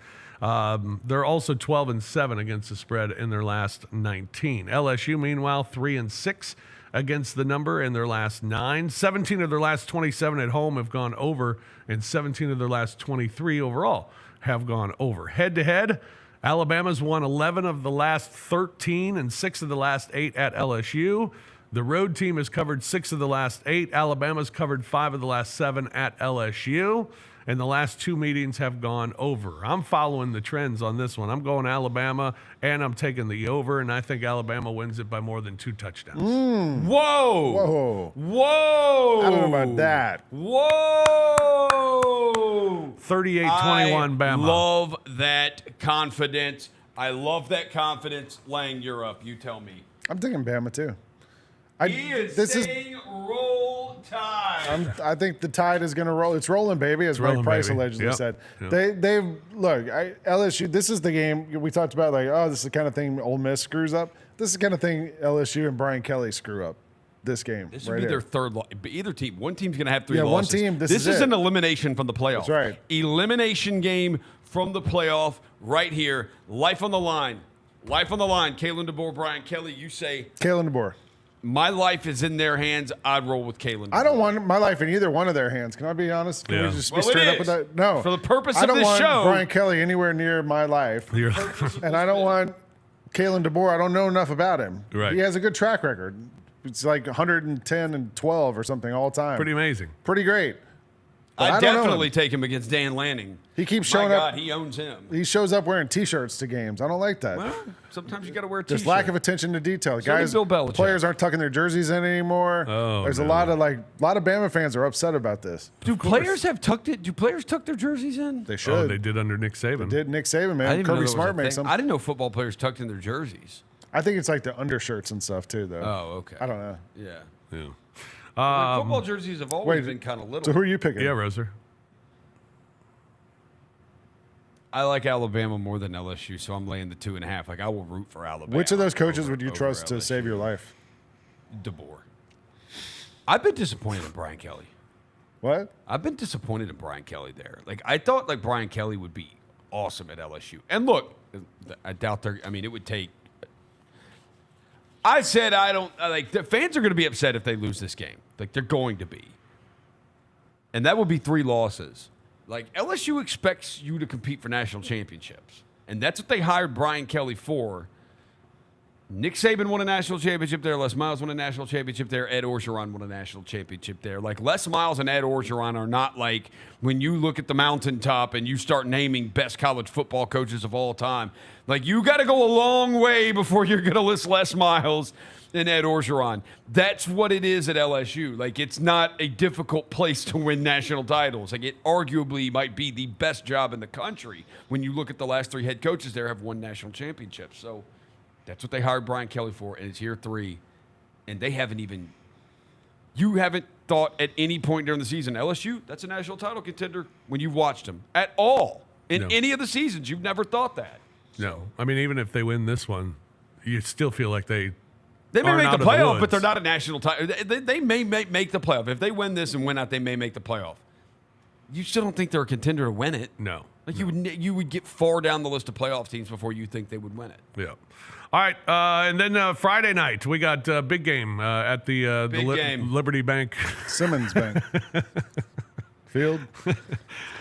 Speaker 2: They're also 12-7 against the spread in their last 19. LSU, meanwhile, 3-6. Against the number in their last 9. 17 of their last 27 at home have gone over, and 17 of their last 23 overall have gone over. Head-to-head, Alabama's won 11 of the last 13 and 6 of the last 8 at LSU. The road team has covered 6 of the last 8. Alabama's covered 5 of the last 7 at LSU. And the last 2 meetings have gone over. I'm following the trends on this one. I'm going Alabama, and I'm taking the over, and I think Alabama wins it by more than 2 touchdowns.
Speaker 4: Whoa!
Speaker 3: Whoa.
Speaker 4: Whoa!
Speaker 3: I don't know about that.
Speaker 4: Whoa!
Speaker 2: 38-21 Bama.
Speaker 4: I love that confidence. Lang, you're up. You tell me.
Speaker 3: I'm taking Bama too.
Speaker 4: He is saying roll tide.
Speaker 3: I think the tide is going to roll. It's rolling, baby, as Ray Price allegedly said.
Speaker 2: Yep.
Speaker 3: LSU, this is the game we talked about, like, oh, this is the kind of thing Ole Miss screws up. This is the kind of thing LSU and Brian Kelly screw up this game.
Speaker 4: This would be their third loss. Either team. One team's going to have 3 losses.
Speaker 3: one team, this
Speaker 4: is
Speaker 3: is
Speaker 4: an elimination from the playoff.
Speaker 3: That's right.
Speaker 4: Elimination game from the playoff right here. Life on the line. Life on the line. Kalen DeBoer, Brian Kelly, you say.
Speaker 3: Kalen DeBoer.
Speaker 4: My life is in their hands. I'd roll with Kalen.
Speaker 3: I don't want my life in either one of their hands. Can I be honest? Can we just be straight up with that? No.
Speaker 4: For the purpose
Speaker 3: I
Speaker 4: of
Speaker 3: don't
Speaker 4: this
Speaker 3: want
Speaker 4: show.
Speaker 3: Brian Kelly anywhere near my life. And I don't want Kalen DeBoer. I don't know enough about him.
Speaker 2: Right.
Speaker 3: He has a good track record. It's like 110 and 12 or something all time.
Speaker 2: Pretty amazing.
Speaker 3: Pretty great. But
Speaker 4: I'd
Speaker 3: I don't know
Speaker 4: definitely
Speaker 3: him.
Speaker 4: take him against Dan Lanning.
Speaker 3: He keeps showing
Speaker 4: My
Speaker 3: up.
Speaker 4: God, he owns him.
Speaker 3: He shows up wearing T-shirts to games. I don't like that.
Speaker 4: Well, sometimes you got to wear a
Speaker 3: There's
Speaker 4: T-shirt.
Speaker 3: lack of attention to detail. Guys,
Speaker 4: Bill Belichick.
Speaker 3: players aren't tucking their jerseys in anymore.
Speaker 2: Oh,
Speaker 3: There's
Speaker 2: no.
Speaker 3: a lot of Bama fans are upset about this.
Speaker 4: Do players have tucked it? Do players tuck their jerseys in?
Speaker 3: They should.
Speaker 2: Oh, they did under Nick Saban.
Speaker 3: Did Nick Saban,
Speaker 4: I
Speaker 3: man?
Speaker 4: didn't know
Speaker 3: Kirby
Speaker 4: that was
Speaker 3: Smart
Speaker 4: a
Speaker 3: makes
Speaker 4: thing.
Speaker 3: them.
Speaker 4: I didn't know football players tucked in their jerseys.
Speaker 3: I think it's like the undershirts and stuff too, though.
Speaker 4: Oh, okay.
Speaker 3: I don't know.
Speaker 4: Yeah.
Speaker 2: Yeah.
Speaker 4: Football jerseys have always been kind of little.
Speaker 3: So who are you picking?
Speaker 2: Yeah, Roser.
Speaker 4: I like Alabama more than LSU, so I'm laying the 2.5. Like, I will root for Alabama.
Speaker 3: Which of those coaches would you
Speaker 4: over
Speaker 3: trust to
Speaker 4: LSU.
Speaker 3: save your life?
Speaker 4: DeBoer. I've been disappointed in Brian Kelly.
Speaker 3: What?
Speaker 4: I've been disappointed in Brian Kelly there. Like, I thought, like, Brian Kelly would be awesome at LSU. And look, I doubt it would take. I said I don't, like, the fans are going to be upset if they lose this game. Like, they're going to be. And that would be 3 losses. Like, LSU expects you to compete for national championships. And that's what they hired Brian Kelly for. Nick Saban won a national championship there. Les Miles won a national championship there. Ed Orgeron won a national championship there. Like, Les Miles and Ed Orgeron are not like when you look at the mountaintop and you start naming best college football coaches of all time. Like, you got to go a long way before you're going to list Les Miles and Ed Orgeron. That's what it is at LSU. Like, it's not a difficult place to win national titles. Like, it arguably might be the best job in the country when you look at the last 3 head coaches there have won national championships. So that's what they hired Brian Kelly for, and it's year 3. And they haven't even – you haven't thought at any point during the season, LSU, that's a national title contender when you've watched them at all. In any of the seasons, you've never thought that.
Speaker 2: No. I mean, even if they win this one, you still feel like they
Speaker 4: may
Speaker 2: aren't
Speaker 4: make
Speaker 2: out
Speaker 4: the
Speaker 2: of the
Speaker 4: playoff,
Speaker 2: woods.
Speaker 4: but they're not a national title. They may make the playoff. If they win this and win out, they may make the playoff. You still don't think they're a contender to win it.
Speaker 2: No.
Speaker 4: Like, you would get far down the list of playoff teams before you think they would win it.
Speaker 2: Yeah. All right, and then Friday night we got big game at the
Speaker 4: game.
Speaker 2: Liberty Bank
Speaker 3: Simmons Bank. Field.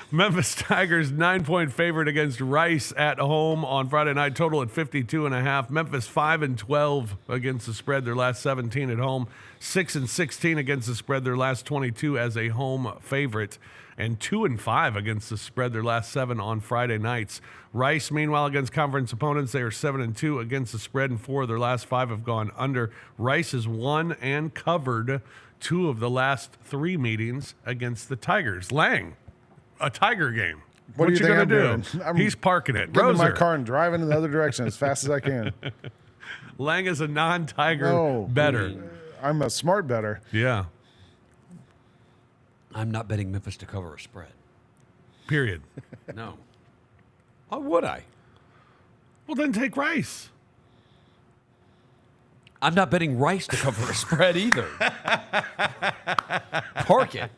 Speaker 2: Memphis Tigers 9-point favorite against Rice at home on Friday night. Total at 52.5. Memphis 5-12 against the spread. Their last 17 at home. 6-16 against the spread. Their last 22 as a home favorite. And 2-5 against the spread. Their last 7 on Friday nights. Rice, meanwhile, against conference opponents, they are 7-2 against the spread, and 4 of their last 5 have gone under. Rice has won and covered 2 of the last 3 meetings against the Tigers. Lang, a Tiger game.
Speaker 3: What do you think
Speaker 2: gonna
Speaker 3: I'm
Speaker 2: do?
Speaker 3: doing?
Speaker 2: He's parking it.
Speaker 3: Getting in my
Speaker 2: Roser.
Speaker 3: car and driving in the other direction as fast as I can.
Speaker 2: Lang is a non-Tiger
Speaker 3: No.
Speaker 2: better.
Speaker 3: I'm a smart better.
Speaker 2: Yeah.
Speaker 4: I'm not betting Memphis to cover a spread.
Speaker 2: Period.
Speaker 4: No. Why would I?
Speaker 2: Well, then take Rice.
Speaker 4: I'm not betting Rice to cover a spread either. Park it.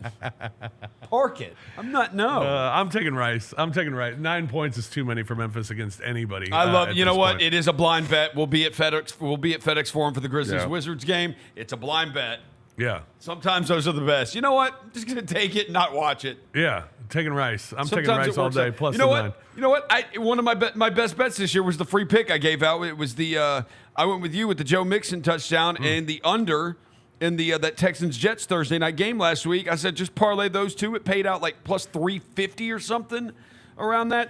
Speaker 4: Park it. I'm not, no.
Speaker 2: I'm taking Rice. 9 points is too many for Memphis against anybody.
Speaker 4: I love,
Speaker 2: at
Speaker 4: you know
Speaker 2: this
Speaker 4: what?
Speaker 2: point.
Speaker 4: It is a blind bet. We'll be at FedEx Forum for the Grizzlies Wizards game. It's a blind bet.
Speaker 2: Yeah.
Speaker 4: Sometimes those are the best. You know what? I'm just going to take it and not watch it.
Speaker 2: Yeah. Taking Rice. I'm
Speaker 4: Sometimes
Speaker 2: taking Rice
Speaker 4: it
Speaker 2: all
Speaker 4: works
Speaker 2: day.
Speaker 4: out.
Speaker 2: Plus
Speaker 4: you know
Speaker 2: the
Speaker 4: what?
Speaker 2: 9.
Speaker 4: You know what? One of my best bets this year was the free pick I gave out. It was the I went with you with the Joe Mixon touchdown and the under in the that Texans Jets Thursday night game last week. I said just parlay those 2. It paid out like plus 350 or something around that.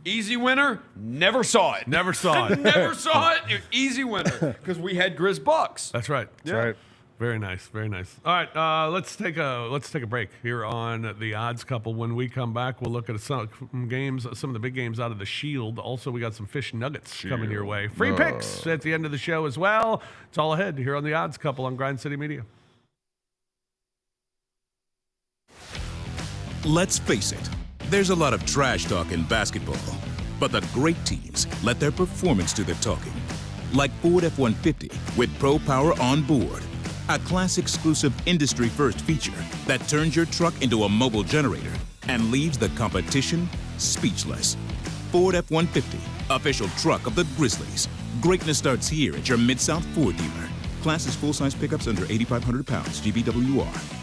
Speaker 4: Easy winner. Never saw it.
Speaker 2: Never saw it.
Speaker 4: Never saw it. Easy winner because we had Grizz Bucks.
Speaker 2: That's right.
Speaker 3: That's right.
Speaker 2: Very nice. Very nice. All right, let's take a break here on the Odds Couple. When we come back, we'll look at some games, some of the big games out of the Shield. Also, we got some fish nuggets coming your way. Free picks at the end of the show as well. It's all ahead here on the Odds Couple on Grind City Media.
Speaker 9: Let's face it, there's a lot of trash talk in basketball, but the great teams let their performance do the talking. Like Ford F-150 with Pro Power on board. A class-exclusive industry-first feature that turns your truck into a mobile generator and leaves the competition speechless. Ford F-150, official truck of the Grizzlies. Greatness starts here at your Mid-South Ford dealer. Class is full-size pickups under 8,500 pounds, GVWR.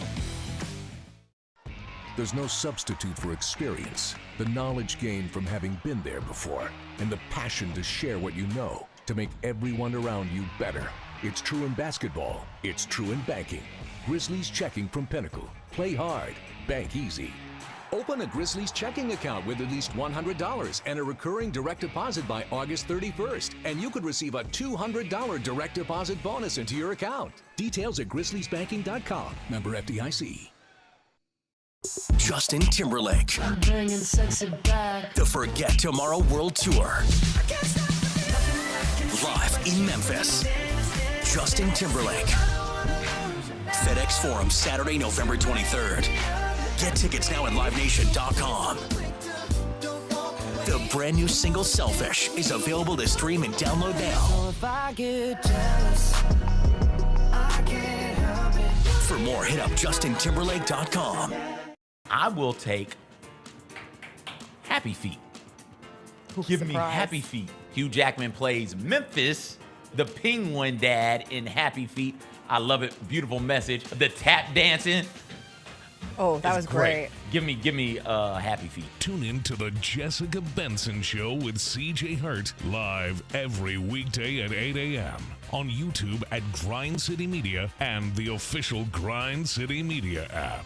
Speaker 5: There's no substitute for experience, the knowledge gained from having been there before, and the passion to share what you know to make everyone around you better. It's true in basketball. It's true in banking. Grizzlies Checking from Pinnacle. Play hard. Bank easy. Open a Grizzlies checking account with at least $100 and a recurring direct deposit by August 31st, and you could receive a $200 direct deposit bonus into your account. Details at grizzliesbanking.com. Member FDIC.
Speaker 10: Justin Timberlake.
Speaker 11: I'm bringing sexy back.
Speaker 10: The Forget Tomorrow World Tour. Live in Memphis. Justin Timberlake. FedEx Forum, Saturday, November 23rd. Get tickets now at livenation.com. The brand new single Selfish is available to stream and download now.
Speaker 11: If I get jealous, I can't help it.
Speaker 10: For more, hit up justintimberlake.com.
Speaker 12: I will take Happy Feet. Give me Happy Feet. Hugh Jackman plays Memphis, the Penguin Dad in Happy Feet. I love it. Beautiful message. The tap dancing.
Speaker 8: Oh, that was great.
Speaker 12: Give me Happy Feet.
Speaker 1: Tune in to the Jessica Benson Show with CJ Hurt live every weekday at 8 a.m. on YouTube at Grind City Media and the official Grind City Media app.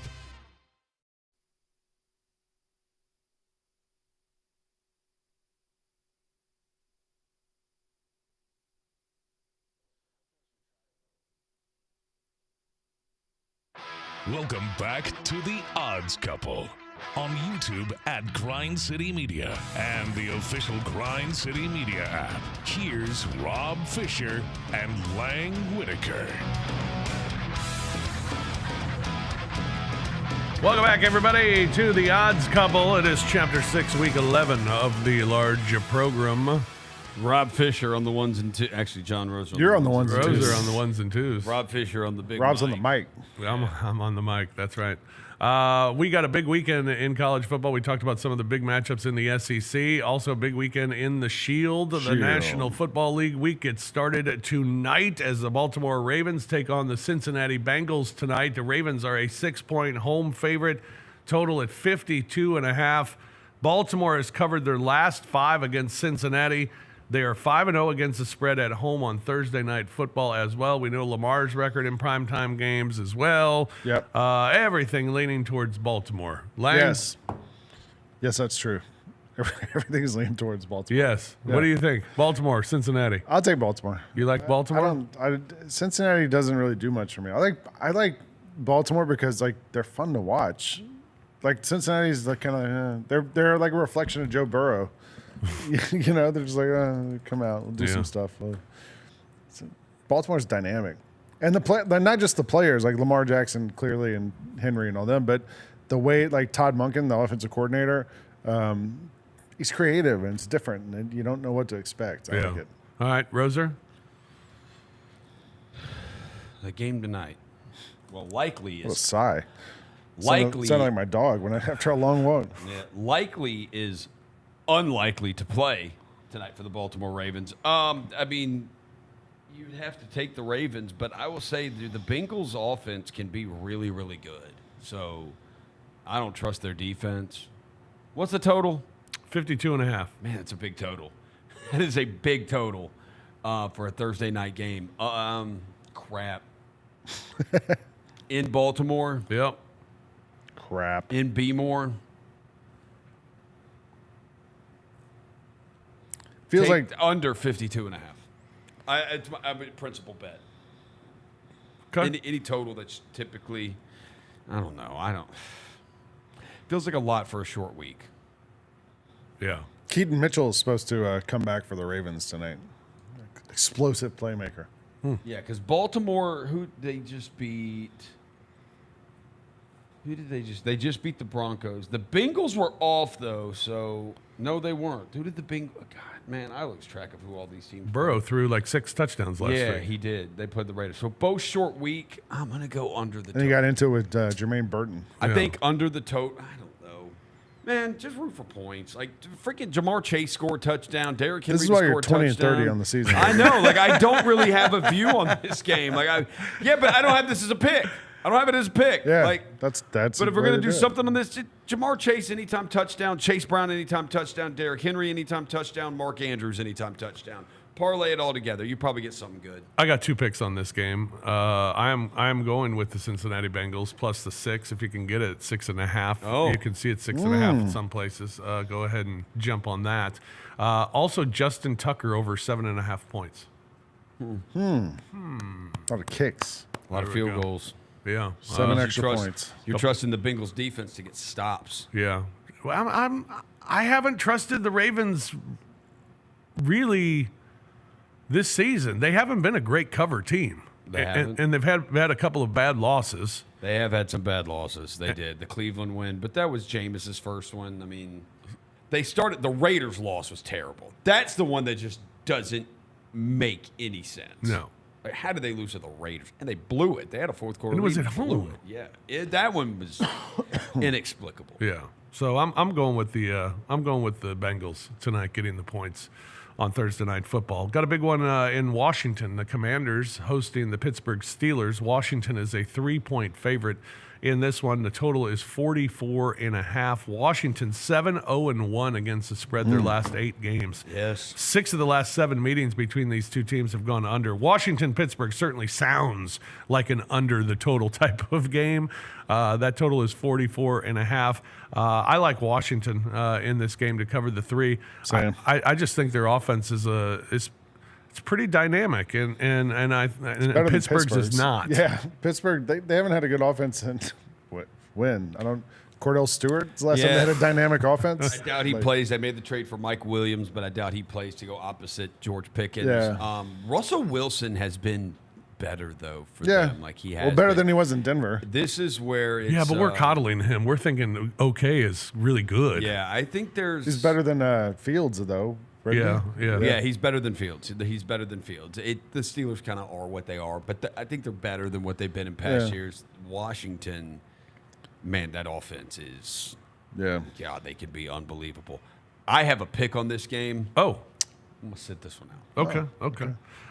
Speaker 1: Welcome back to The Odds Couple on YouTube at Grind City Media and the official Grind City Media app. Here's Rob Fisher and Lang Whitaker.
Speaker 2: Welcome back, everybody, to The Odds Couple. It is Chapter 6, Week 11 of the large program.
Speaker 4: Rob Fisher on the ones and twos. Actually, John Rose.
Speaker 3: You're on the ones and twos.
Speaker 2: Rose are on the ones and twos.
Speaker 4: Rob Fisher on the big
Speaker 3: Rob's
Speaker 4: mic.
Speaker 3: on the mic.
Speaker 2: I'm on the mic. That's right. We got a big weekend in college football. We talked about some of the big matchups in the SEC. Also, a big weekend in the Shield. The National Football League week gets started tonight as the Baltimore Ravens take on the Cincinnati Bengals tonight. The Ravens are a 6-point home favorite, total at 52.5. Baltimore has covered their last 5 against Cincinnati. They are 5-0 against the spread at home on Thursday Night Football as well. We know Lamar's record in primetime games as well.
Speaker 3: Yep.
Speaker 2: Everything leaning towards Baltimore. Lang?
Speaker 3: Yes, that's true. Everything is leaning towards Baltimore.
Speaker 2: Yes.
Speaker 3: Yeah.
Speaker 2: What do you think? Baltimore, Cincinnati.
Speaker 3: I'll take Baltimore.
Speaker 2: You like Baltimore?
Speaker 3: Cincinnati doesn't really do much for me. I like Baltimore because they're fun to watch. Like Cincinnati's like kind of they're like a reflection of Joe Burrow. You know, they're just like, come out, we'll do some stuff. Baltimore's dynamic, and not just the players like Lamar Jackson clearly and Henry and all them, but the way like Todd Monken, the offensive coordinator, he's creative and it's different, and you don't know what to expect. I like it.
Speaker 2: All right, Roser.
Speaker 4: The game tonight. Well, likely is.
Speaker 3: What a sigh.
Speaker 4: Likely
Speaker 3: sounded like my dog after a long walk.
Speaker 4: Yeah, likely is unlikely to play tonight for the Baltimore Ravens. I mean, you'd have to take the Ravens, but I will say the Bengals offense can be really, really good. So I don't trust their defense. What's the total?
Speaker 2: 52.5.
Speaker 4: Man, that's a big total. That is a big total for a Thursday night game. Crap. In Baltimore.
Speaker 2: Yep.
Speaker 3: Crap.
Speaker 4: In Bmore.
Speaker 3: Feels like
Speaker 4: under 52.5. It's my principal bet.
Speaker 2: Okay.
Speaker 4: Any total that's typically, I don't know. Feels like a lot for a short week.
Speaker 2: Yeah.
Speaker 3: Keaton Mitchell is supposed to come back for the Ravens tonight. Explosive playmaker.
Speaker 4: Yeah, because Baltimore, who they just beat? Who did they just? They just beat the Broncos. The Bengals were off though, so no, they weren't. Who did the Bengals? God, man, I lose track of who all these teams.
Speaker 2: Burrow threw like 6 touchdowns last week.
Speaker 4: Yeah, he did. They played the Raiders. So both short week. I'm gonna go under the.
Speaker 3: And he got into it with Jermaine Burton.
Speaker 4: I think under the total. I don't know. Man, just root for points. Like freaking Jamar Chase scored a touchdown. Derrick Henry
Speaker 3: This is why
Speaker 4: scored
Speaker 3: you're 20
Speaker 4: a
Speaker 3: and
Speaker 4: touchdown.
Speaker 3: 30 on the season.
Speaker 4: I know. Like I don't really have a view on this game. But I don't have this as a pick. I don't have it as a pick.
Speaker 3: Yeah,
Speaker 4: like
Speaker 3: that's.
Speaker 4: But if we're gonna do something on this, Jamar Chase anytime touchdown, Chase Brown anytime touchdown, Derrick Henry anytime touchdown, Mark Andrews anytime touchdown. Parlay it all together. You probably get something good.
Speaker 2: I got 2 picks on this game. I am going with the Cincinnati Bengals plus the 6 if you can get it at 6.5.
Speaker 4: Oh.
Speaker 2: You can see it 6.5 in some places. Go ahead and jump on that. Also, Justin Tucker over 7.5 points.
Speaker 3: A lot of kicks.
Speaker 4: A lot of field goals.
Speaker 2: Yeah,
Speaker 3: 7 extra points.
Speaker 4: You're trusting the Bengals defense to get stops.
Speaker 2: Yeah, well, I haven't trusted the Ravens really this season. They haven't been a great cover team.
Speaker 4: They haven't.
Speaker 2: And they've had a couple of bad losses.
Speaker 4: They have had some bad losses. They did. The Cleveland win, but that was Jameis's first one. I mean, The Raiders' loss was terrible. That's the one that just doesn't make any sense.
Speaker 2: No.
Speaker 4: Like, how did they lose to the Raiders? And they blew it. They had a fourth quarter.
Speaker 2: And it was
Speaker 4: lead,
Speaker 2: at
Speaker 4: blew
Speaker 2: home.
Speaker 4: it. Yeah, that one was inexplicable.
Speaker 2: Yeah. So I'm going with the Bengals tonight, getting the points on Thursday Night Football. Got a big one in Washington. The Commanders hosting the Pittsburgh Steelers. Washington is a 3-point favorite in this one. The total is 44.5. Washington 7-0-1 against the spread their last 8 games.
Speaker 4: Yes.
Speaker 2: 6 of the last 7 meetings between these two teams have gone under. Washington-Pittsburgh certainly sounds like an under the total type of game. That total is 44.5. I like Washington in this game to cover the 3.
Speaker 3: Same.
Speaker 2: I just think their offense is it's pretty dynamic, and Pittsburgh's is not.
Speaker 3: Yeah, Pittsburgh, they haven't had a good offense since when? Cordell Stewart's the last time they had a dynamic offense.
Speaker 4: I doubt he plays. They made the trade for Mike Williams, but I doubt he plays to go opposite George Pickens.
Speaker 3: Yeah.
Speaker 4: Russell Wilson has been better, though, for them. Like he has
Speaker 3: better
Speaker 4: been.
Speaker 3: than he was in Denver.
Speaker 4: This is where it's...
Speaker 2: But we're coddling him. We're thinking okay is really good.
Speaker 4: Yeah, I think there's...
Speaker 3: He's better than Fields, though. Right?
Speaker 2: Yeah,
Speaker 4: he's better than Fields. The Steelers kind of are what they are, but I think they're better than what they've been in past years. Washington, man, that offense is... God, they could be unbelievable. I have a pick on this game.
Speaker 2: Oh.
Speaker 4: I'm going to sit this one out.
Speaker 2: Okay.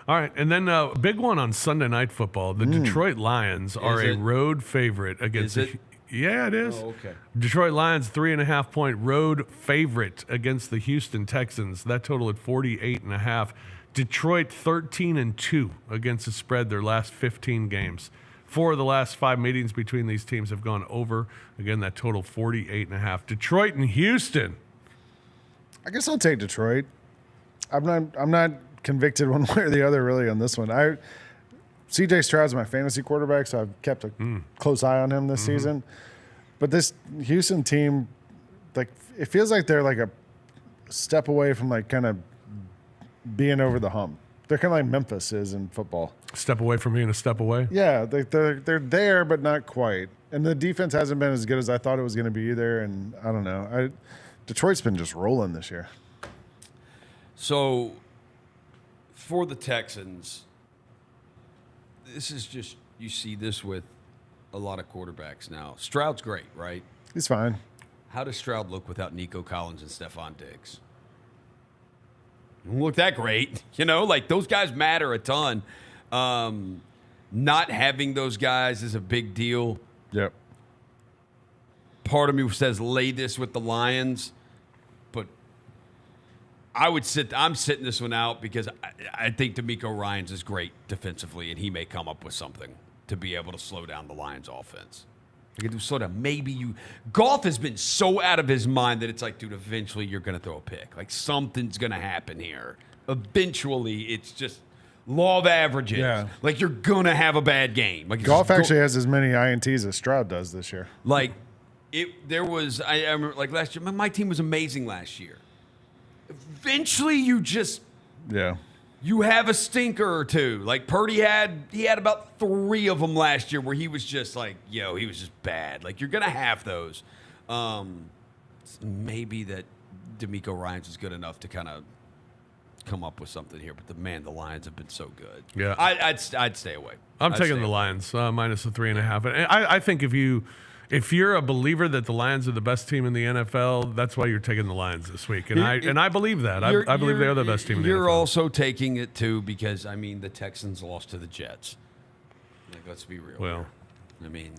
Speaker 2: All right, and then big one on Sunday Night Football. The Detroit Lions are a road favorite against the... Yeah, it is.
Speaker 4: Oh, okay.
Speaker 2: Detroit Lions 3.5-point road favorite against the Houston Texans. That total at 48.5. Detroit 13-2 against the spread their last 15 games. 4 of the last 5 meetings between these teams have gone over. Again, that total 48.5. Detroit and Houston.
Speaker 3: I guess I'll take Detroit. I'm not convicted one way or the other really on this one. CJ Stroud's my fantasy quarterback, so I've kept a close eye on him this season. But this Houston team, like, it feels like they're like a step away from like kind of being over the hump. They're kind of like Memphis is in football.
Speaker 2: Step away from being a step away?
Speaker 3: Yeah, they're there, but not quite. And the defense hasn't been as good as I thought it was going to be either. And I don't know. Detroit's been just rolling this year.
Speaker 4: So for the Texans, this is just, you see this with a lot of quarterbacks now. Stroud's great, right?
Speaker 3: He's fine.
Speaker 4: How does Stroud look without Nico Collins and Stephon Diggs? Don't look that great. Like those guys matter a ton. Not having those guys is a big deal.
Speaker 3: Yep.
Speaker 4: Part of me says lay this with the Lions, but I'm sitting this one out because I think DeMeco Ryans is great defensively, and he may come up with something to be able to slow down the Lions' offense. Slow down. Goff has been so out of his mind that it's like, dude, eventually you're going to throw a pick. Like something's going to happen here. Eventually, it's just law of averages.
Speaker 3: Yeah.
Speaker 4: Like you're going to have a bad game. Like
Speaker 3: Goff actually has as many INTs as Stroud does this year.
Speaker 4: Like I remember like last year, my team was amazing last year. Eventually, you have a stinker or two. Like Purdy had about 3 of them last year where he was just like, he was just bad. Like you're gonna have those. Maybe that DeMeco Ryans is good enough to kind of come up with something here. But the Lions have been so good.
Speaker 2: Yeah,
Speaker 4: I'd stay away.
Speaker 2: I'm taking the Lions minus the 3.5. And I think if you're a believer that the Lions are the best team in the NFL, that's why you're taking the Lions this week. And I believe that. I believe they are the best team in the NFL.
Speaker 4: You're also taking it, too, because, the Texans lost to the Jets. Like, let's be real.
Speaker 2: Well.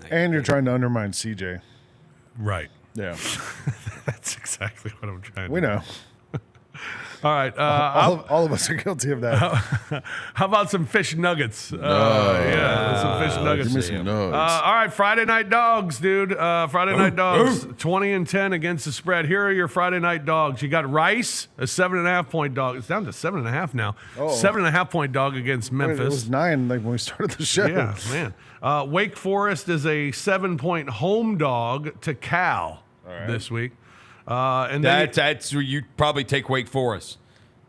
Speaker 3: And you're trying to undermine CJ.
Speaker 2: Right.
Speaker 3: Yeah.
Speaker 2: That's exactly what I'm trying to do.
Speaker 3: We know.
Speaker 2: All right.
Speaker 3: All of us are guilty of that.
Speaker 2: How about some fish nuggets? Some fish nuggets.
Speaker 7: Give me some nuggets.
Speaker 2: All right, Friday Night Dogs, dude. Friday Night Dogs, 20-10 against the spread. Here are your Friday Night Dogs. You got Rice, a 7.5-point dog. It's down to 7.5 now. 7.5-point dog against Memphis.
Speaker 3: It was 9 when we started the show.
Speaker 2: Yeah, man. Wake Forest is a 7-point home dog to Cal this week. And
Speaker 4: that's where you probably take Wake Forest.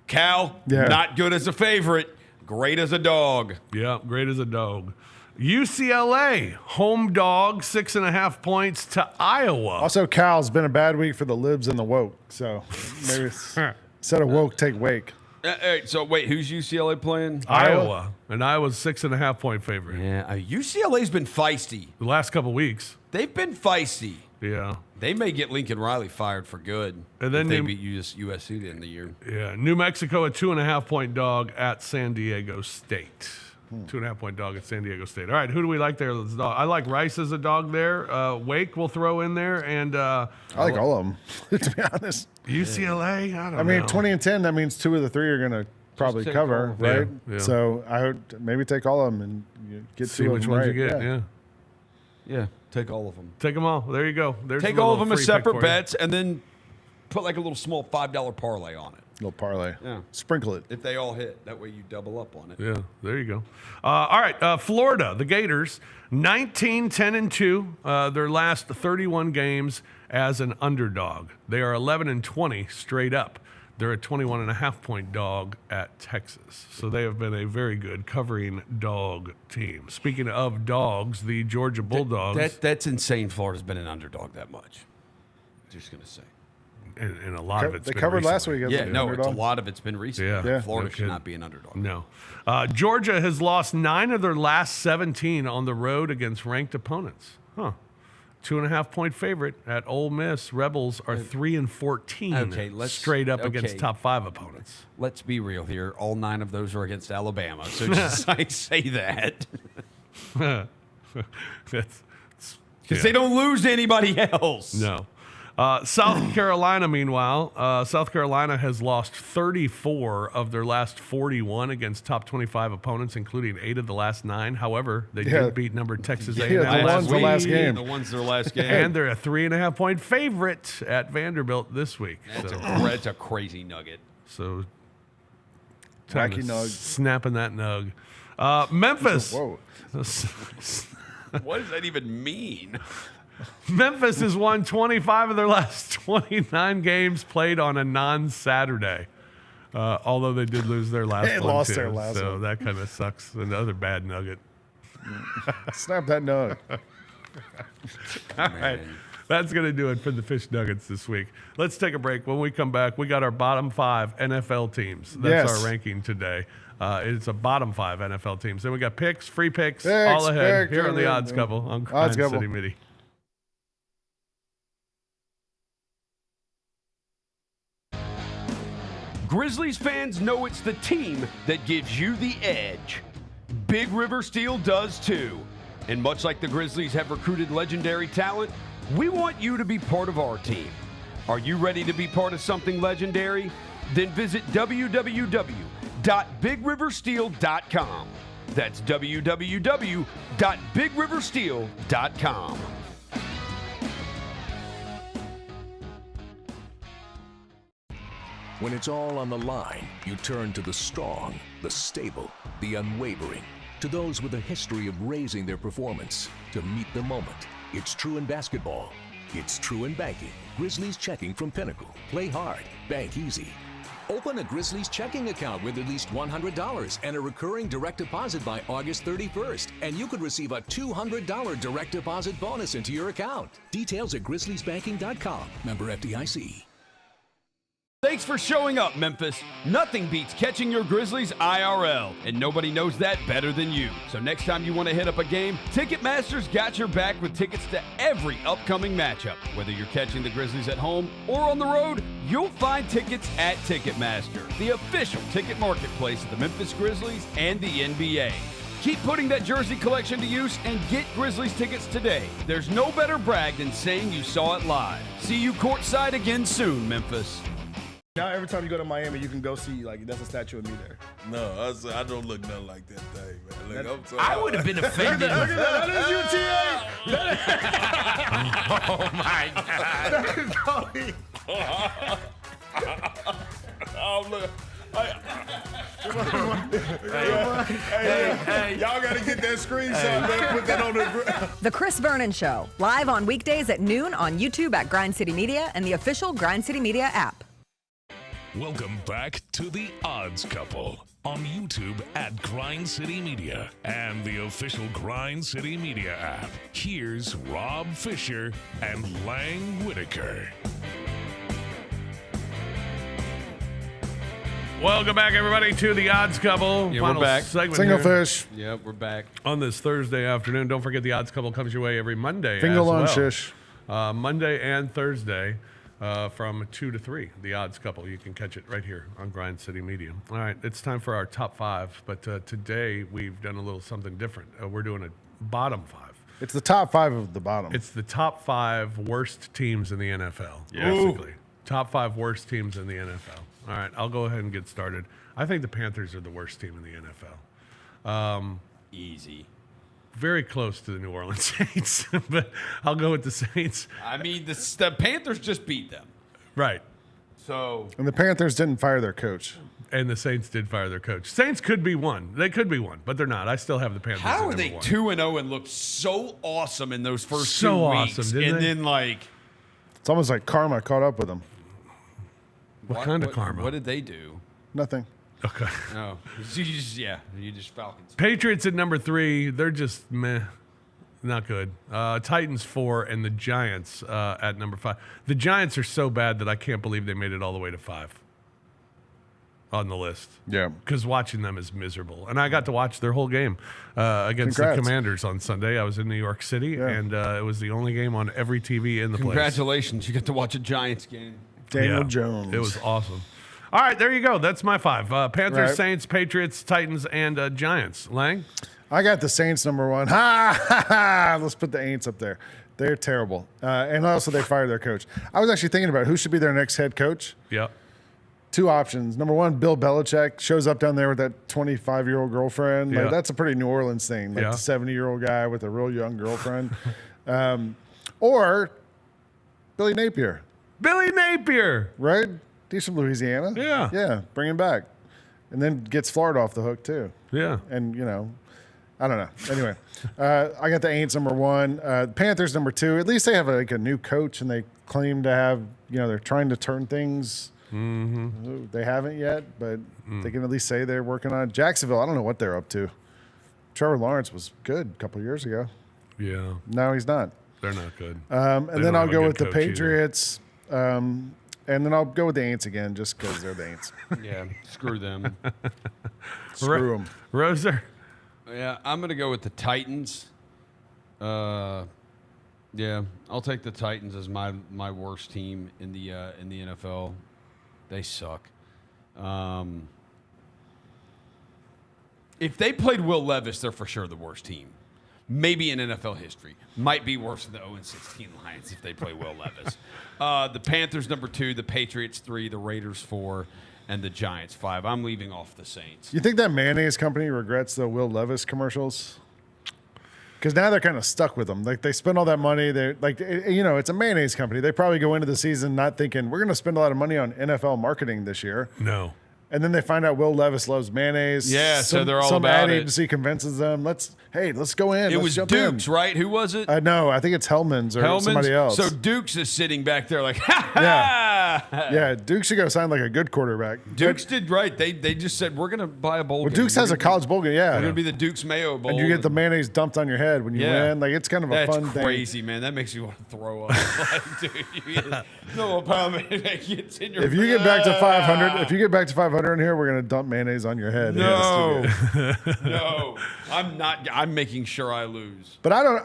Speaker 4: Cal, not good as a favorite, great as a dog.
Speaker 2: Yeah, great as a dog. UCLA, home dog, 6.5 points to Iowa.
Speaker 3: Also, Cal's been a bad week for the libs and the woke. So maybe instead of woke, take wake.
Speaker 4: All right, so wait, who's UCLA playing?
Speaker 2: Iowa. And Iowa's 6.5 point favorite.
Speaker 4: Yeah, UCLA's been feisty.
Speaker 2: The last couple weeks.
Speaker 4: They've been feisty.
Speaker 2: Yeah.
Speaker 4: They may get Lincoln Riley fired for good.
Speaker 2: And then
Speaker 4: if they beat USC to end the year.
Speaker 2: Yeah. New Mexico, a 2.5 point dog at San Diego State. 2.5 point dog at San Diego State. All right, who do we like there? I like Rice as a dog there. Wake we'll throw in there. And
Speaker 3: I like all of them, to be honest.
Speaker 2: UCLA, I don't know.
Speaker 3: I mean, 20 and 10, that means 2 of the 3 are going to probably cover, right?
Speaker 2: Yeah.
Speaker 3: So I would maybe take all of them and get
Speaker 2: See
Speaker 3: 2
Speaker 2: which
Speaker 3: of them
Speaker 2: ones
Speaker 3: right.
Speaker 2: you get,
Speaker 4: Yeah, take all of them.
Speaker 2: Take them all. There you go. There's
Speaker 4: Take
Speaker 2: a
Speaker 4: all of
Speaker 2: little
Speaker 4: them as
Speaker 2: free pick
Speaker 4: separate
Speaker 2: for you.
Speaker 4: bets and then put like a little small $5 parlay on it.
Speaker 3: Little parlay.
Speaker 4: Yeah.
Speaker 3: Sprinkle it.
Speaker 4: If they all hit, that way you double up on it.
Speaker 2: Yeah, there you go. All right, Florida, the Gators, 19, 10, and 2. Their last 31 games as an underdog. They are 11 and 20 straight up. They're a 21.5 point dog at Texas. So they have been a very good covering dog team. Speaking of dogs, the Georgia Bulldogs.
Speaker 4: That's insane. Florida's been an underdog that much. Just going to say.
Speaker 2: And a lot of it's
Speaker 3: They
Speaker 2: been
Speaker 3: covered last
Speaker 2: recently.
Speaker 3: week.
Speaker 4: Yeah, no, it's a lot of it's been recent.
Speaker 2: Yeah.
Speaker 4: Florida
Speaker 2: No
Speaker 4: should
Speaker 2: kidding.
Speaker 4: not be an underdog.
Speaker 2: No. Georgia has lost 9 of their last 17 on the road against ranked opponents. 2.5 point favorite at Ole Miss. Rebels are 3 and 14
Speaker 4: Okay,
Speaker 2: straight up against top 5 opponents.
Speaker 4: Let's be real here. All 9 of those are against Alabama. So just I say that. Because they don't lose to anybody else.
Speaker 2: No. South Carolina, meanwhile, South Carolina has lost 34 of their last 41 against top 25 opponents, including 8 of the last 9. However, they did beat number Texas A&M
Speaker 3: the last game.
Speaker 4: The one's their last game.
Speaker 2: And they're a 3.5 point favorite at Vanderbilt this week.
Speaker 4: That's a crazy nugget.
Speaker 2: So, time
Speaker 3: Wacky
Speaker 2: to
Speaker 3: nug.
Speaker 2: snapping that nug. Memphis.
Speaker 3: Whoa.
Speaker 4: What does that even mean?
Speaker 2: Memphis has won 25 of their last 29 games played on a non-Saturday. Although they did lose their last
Speaker 3: They
Speaker 2: one,
Speaker 3: lost
Speaker 2: too.
Speaker 3: their last
Speaker 2: so
Speaker 3: one.
Speaker 2: that kind of sucks. Another bad nugget.
Speaker 3: Snap that nug.
Speaker 2: All right. That's going to do it for the Fish Nuggets this week. Let's take a break. When we come back, we got our bottom 5 NFL teams. That's our ranking today. It's a bottom 5 NFL teams. Then we got picks, free picks all ahead here on the Odds Couple on Grind City Media.
Speaker 4: Grizzlies fans know it's the team that gives you the edge. Big River Steel does too. And much like the Grizzlies have recruited legendary talent, we want you to be part of our team. Are you ready to be part of something legendary? Then visit www.bigriversteel.com. That's www.bigriversteel.com.
Speaker 5: When it's all on the line, you turn to the strong, the stable, the unwavering. To those with a history of raising their performance, to meet the moment. It's true in basketball. It's true in banking. Grizzlies Checking from Pinnacle. Play hard. Bank easy.
Speaker 13: Open a Grizzlies checking account with at least $100 and a recurring direct deposit by August 31st, and you could receive a $200 direct deposit bonus into your account. Details at grizzliesbanking.com. Member FDIC.
Speaker 4: Thanks for showing up, Memphis. Nothing beats catching your Grizzlies IRL, and nobody knows that better than you. So next time you want to hit up a game, Ticketmaster's got your back with tickets to every upcoming matchup. Whether you're catching the Grizzlies at home or on the road, you'll find tickets at Ticketmaster, the official ticket marketplace of the Memphis Grizzlies and the NBA. Keep putting that jersey collection to use and get Grizzlies tickets today. There's no better brag than saying you saw it live. See you courtside again soon, Memphis.
Speaker 6: Now every time you go to Miami, you can go see, like, that's a statue of me there.
Speaker 7: No, I don't look nothing like that thing, man. Look, I'm sorry.
Speaker 12: I would have been offended.
Speaker 6: Look at that. That is UTA.
Speaker 7: Oh, look. Hey, y'all got to get that screenshot, man. Put that on the.
Speaker 8: The Chris Vernon Show, live on weekdays at noon on YouTube at Grind City Media and the official Grind City Media app.
Speaker 1: Welcome back to The Odds Couple on YouTube at Grind City Media and the official Grind City Media app. Here's Rob Fisher and Lang Whitaker.
Speaker 2: Welcome back, everybody, to The Odds Couple.
Speaker 4: Yeah,
Speaker 2: Final
Speaker 4: we're back.
Speaker 2: segment
Speaker 3: Single
Speaker 2: here
Speaker 3: fish.
Speaker 4: Yep, we're back.
Speaker 2: on this Thursday afternoon. Don't forget The Odds Couple comes your way every Monday
Speaker 3: Finger
Speaker 2: as
Speaker 3: long
Speaker 2: well.
Speaker 3: shish.
Speaker 2: Monday and Thursday from 2 to 3, The Odds Couple. You can catch it right here on Grind City Media. All right, it's time for our top 5, but today we've done a little something different. We're doing a bottom 5.
Speaker 3: It's the top 5 of the bottom.
Speaker 2: It's the top 5 worst teams in the NFL,
Speaker 4: Yeah.
Speaker 2: basically. Top 5 worst teams in the NFL. All right, I'll go ahead and get started. I think the Panthers are the worst team in the NFL.
Speaker 4: Easy.
Speaker 2: Very close to the New Orleans Saints, but I'll go with the Saints.
Speaker 4: I mean, the Panthers just beat them.
Speaker 2: Right.
Speaker 4: So
Speaker 3: And the Panthers didn't fire their coach.
Speaker 2: And the Saints did fire their coach. Saints could be one. They could be one, but they're not. I still have the Panthers.
Speaker 4: how
Speaker 2: at
Speaker 4: are
Speaker 2: number
Speaker 4: they
Speaker 2: 1.
Speaker 4: 2-0 and looked so awesome in those first
Speaker 2: So
Speaker 4: 2
Speaker 2: awesome,
Speaker 4: weeks,
Speaker 2: didn't
Speaker 4: and
Speaker 2: they?
Speaker 4: then like
Speaker 3: It's almost like karma caught up with them.
Speaker 2: What kind of karma?
Speaker 4: What did they do?
Speaker 3: Nothing.
Speaker 2: Okay.
Speaker 4: Oh, you just Falcons.
Speaker 2: Patriots at number 3. They're just meh. Not good. Titans 4 and the Giants at number 5. The Giants are so bad that I can't believe they made it all the way to 5 on the list.
Speaker 3: Yeah.
Speaker 2: Because watching them is miserable. And I got to watch their whole game against
Speaker 3: Congrats.
Speaker 2: the Commanders on Sunday. I was in New York City, and it was the only game on every TV in the place.
Speaker 4: Congratulations, you get to watch a Giants game.
Speaker 3: Daniel
Speaker 2: Yeah.
Speaker 3: Jones.
Speaker 2: It was awesome. All right, there you go. That's my 5. Panthers,
Speaker 3: Right.
Speaker 2: Saints, Patriots, Titans, and Giants. Lang?
Speaker 3: I got the Saints number 1. Ha ha ha! Let's put the Aints up there. They're terrible. And also, they fired their coach. I was actually thinking about who should be their next head coach.
Speaker 2: Yep.
Speaker 3: 2 options. Number 1, Bill Belichick shows up down there with that 25-year-old girlfriend.
Speaker 2: Yeah.
Speaker 3: Like, that's a pretty New Orleans thing. Like
Speaker 2: Yeah.
Speaker 3: the 70-year-old guy with a real young girlfriend. Or Billy Napier,
Speaker 2: Billy Napier.
Speaker 3: right? He's from Louisiana.
Speaker 2: Yeah.
Speaker 3: Yeah. Bring him back. And then gets Florida off the hook, too.
Speaker 2: Yeah.
Speaker 3: And, I don't know. Anyway, I got the Aints number 1. Panthers number 2. At least they have a new coach, and they claim to have, they're trying to turn things. Mm-hmm. They haven't yet, but they can at least say they're working on it. Jacksonville, I don't know what they're up to. Trevor Lawrence was good a couple of years ago.
Speaker 2: Yeah.
Speaker 3: Now he's not.
Speaker 2: They're not good.
Speaker 3: And
Speaker 2: They
Speaker 3: then
Speaker 2: don't
Speaker 3: I'll
Speaker 2: have a
Speaker 3: go
Speaker 2: good
Speaker 3: with the
Speaker 2: coach either.
Speaker 3: Patriots. And then I'll go with the Aints again just because they're the Aints.
Speaker 4: Yeah, screw them.
Speaker 3: Screw them.
Speaker 2: Roser?
Speaker 4: Yeah, I'm gonna go with the Titans. Yeah, I'll take the Titans as my worst team in the NFL. They suck. If they played Will Levis, they're for sure the worst team. Maybe in NFL history. Might be worse than the 0-16 Lions if they play Will Levis. The Panthers number 2, the Patriots 3, the Raiders 4, and the Giants 5. I'm leaving off the Saints.
Speaker 3: You think that mayonnaise company regrets the Will Levis commercials? Because now they're kind of stuck with them. Like, they spend all that money. They're like, it's a mayonnaise company. They probably go into the season not thinking we're going to spend a lot of money on NFL marketing this year.
Speaker 2: No.
Speaker 3: And then they find out Will Levis loves mayonnaise.
Speaker 4: Yeah, so they're all
Speaker 3: some
Speaker 4: about
Speaker 3: ad
Speaker 4: it.
Speaker 3: agency convinces them, let's go in.
Speaker 4: It
Speaker 3: let's
Speaker 4: was
Speaker 3: jump
Speaker 4: Dukes,
Speaker 3: in.
Speaker 4: right? Who was it?
Speaker 3: No, I think it's Hellman's or somebody else.
Speaker 4: So Dukes is sitting back there like, ha ha!
Speaker 3: Yeah, Dukes should go sign like a good quarterback.
Speaker 4: Dukes did right. They just said, we're going to buy a bowl
Speaker 3: Well,
Speaker 4: game.
Speaker 3: Dukes has a college bowl game, yeah.
Speaker 4: We're going to be the Dukes Mayo Bowl.
Speaker 3: And you get the mayonnaise dumped on your head when you win. Like, it's kind of a
Speaker 4: That's
Speaker 3: fun thing.
Speaker 4: crazy, man. That makes you want to throw up. Like, dude, you get, no problem. It gets in your
Speaker 3: If you get back to 500 in here, we're going to dump mayonnaise on your head.
Speaker 4: No. No. I'm not. I'm making sure I lose.
Speaker 3: But I don't.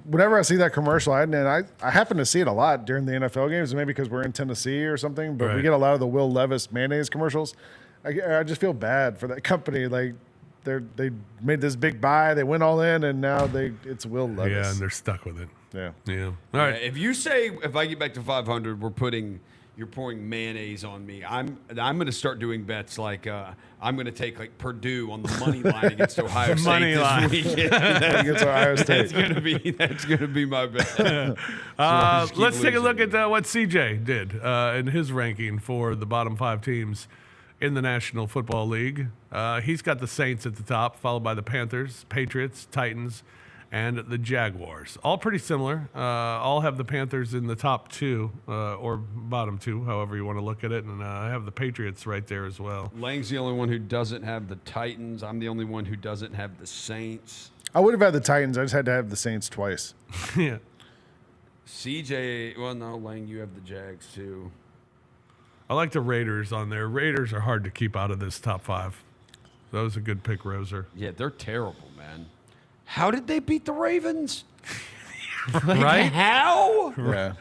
Speaker 3: Whenever I see that commercial, I happen to see it a lot during the NFL games, maybe because we're in Tennessee or something. But we
Speaker 2: Right.
Speaker 3: get a lot of the Will Levis mayonnaise commercials. I just feel bad for that company. Like they made this big buy, they went all in, and now it's Will Levis.
Speaker 2: Yeah, and they're stuck with it.
Speaker 3: Yeah.
Speaker 2: Yeah. All
Speaker 4: Yeah,
Speaker 2: right.
Speaker 4: if you say if I get back to 500, you're pouring mayonnaise on me. I'm going to start doing bets like I'm going to take like Purdue on the money line against Ohio State
Speaker 2: Money
Speaker 4: this
Speaker 2: line.
Speaker 4: weekend.
Speaker 3: Against Ohio State.
Speaker 4: That's going to be my bet.
Speaker 2: Let's take a look at what CJ did in his ranking for the bottom 5 teams in the National Football League. He's got the Saints at the top, followed by the Panthers, Patriots, Titans, and the Jaguars. All pretty similar. All have the Panthers in the top 2 or bottom 2, however you want to look at it. And I have the Patriots right there as well.
Speaker 4: Lang's the only one who doesn't have the Titans. I'm the only one who doesn't have the Saints.
Speaker 3: I would have had the Titans. I just had to have the Saints twice.
Speaker 2: Yeah.
Speaker 4: CJ, well, no, Lang, you have the Jags too.
Speaker 2: I like the Raiders on there. Raiders are hard to keep out of this top 5. That was a good pick, Roser.
Speaker 4: Yeah, they're terrible, man. How did they beat the Ravens?
Speaker 2: Right?
Speaker 4: How?
Speaker 3: Yeah.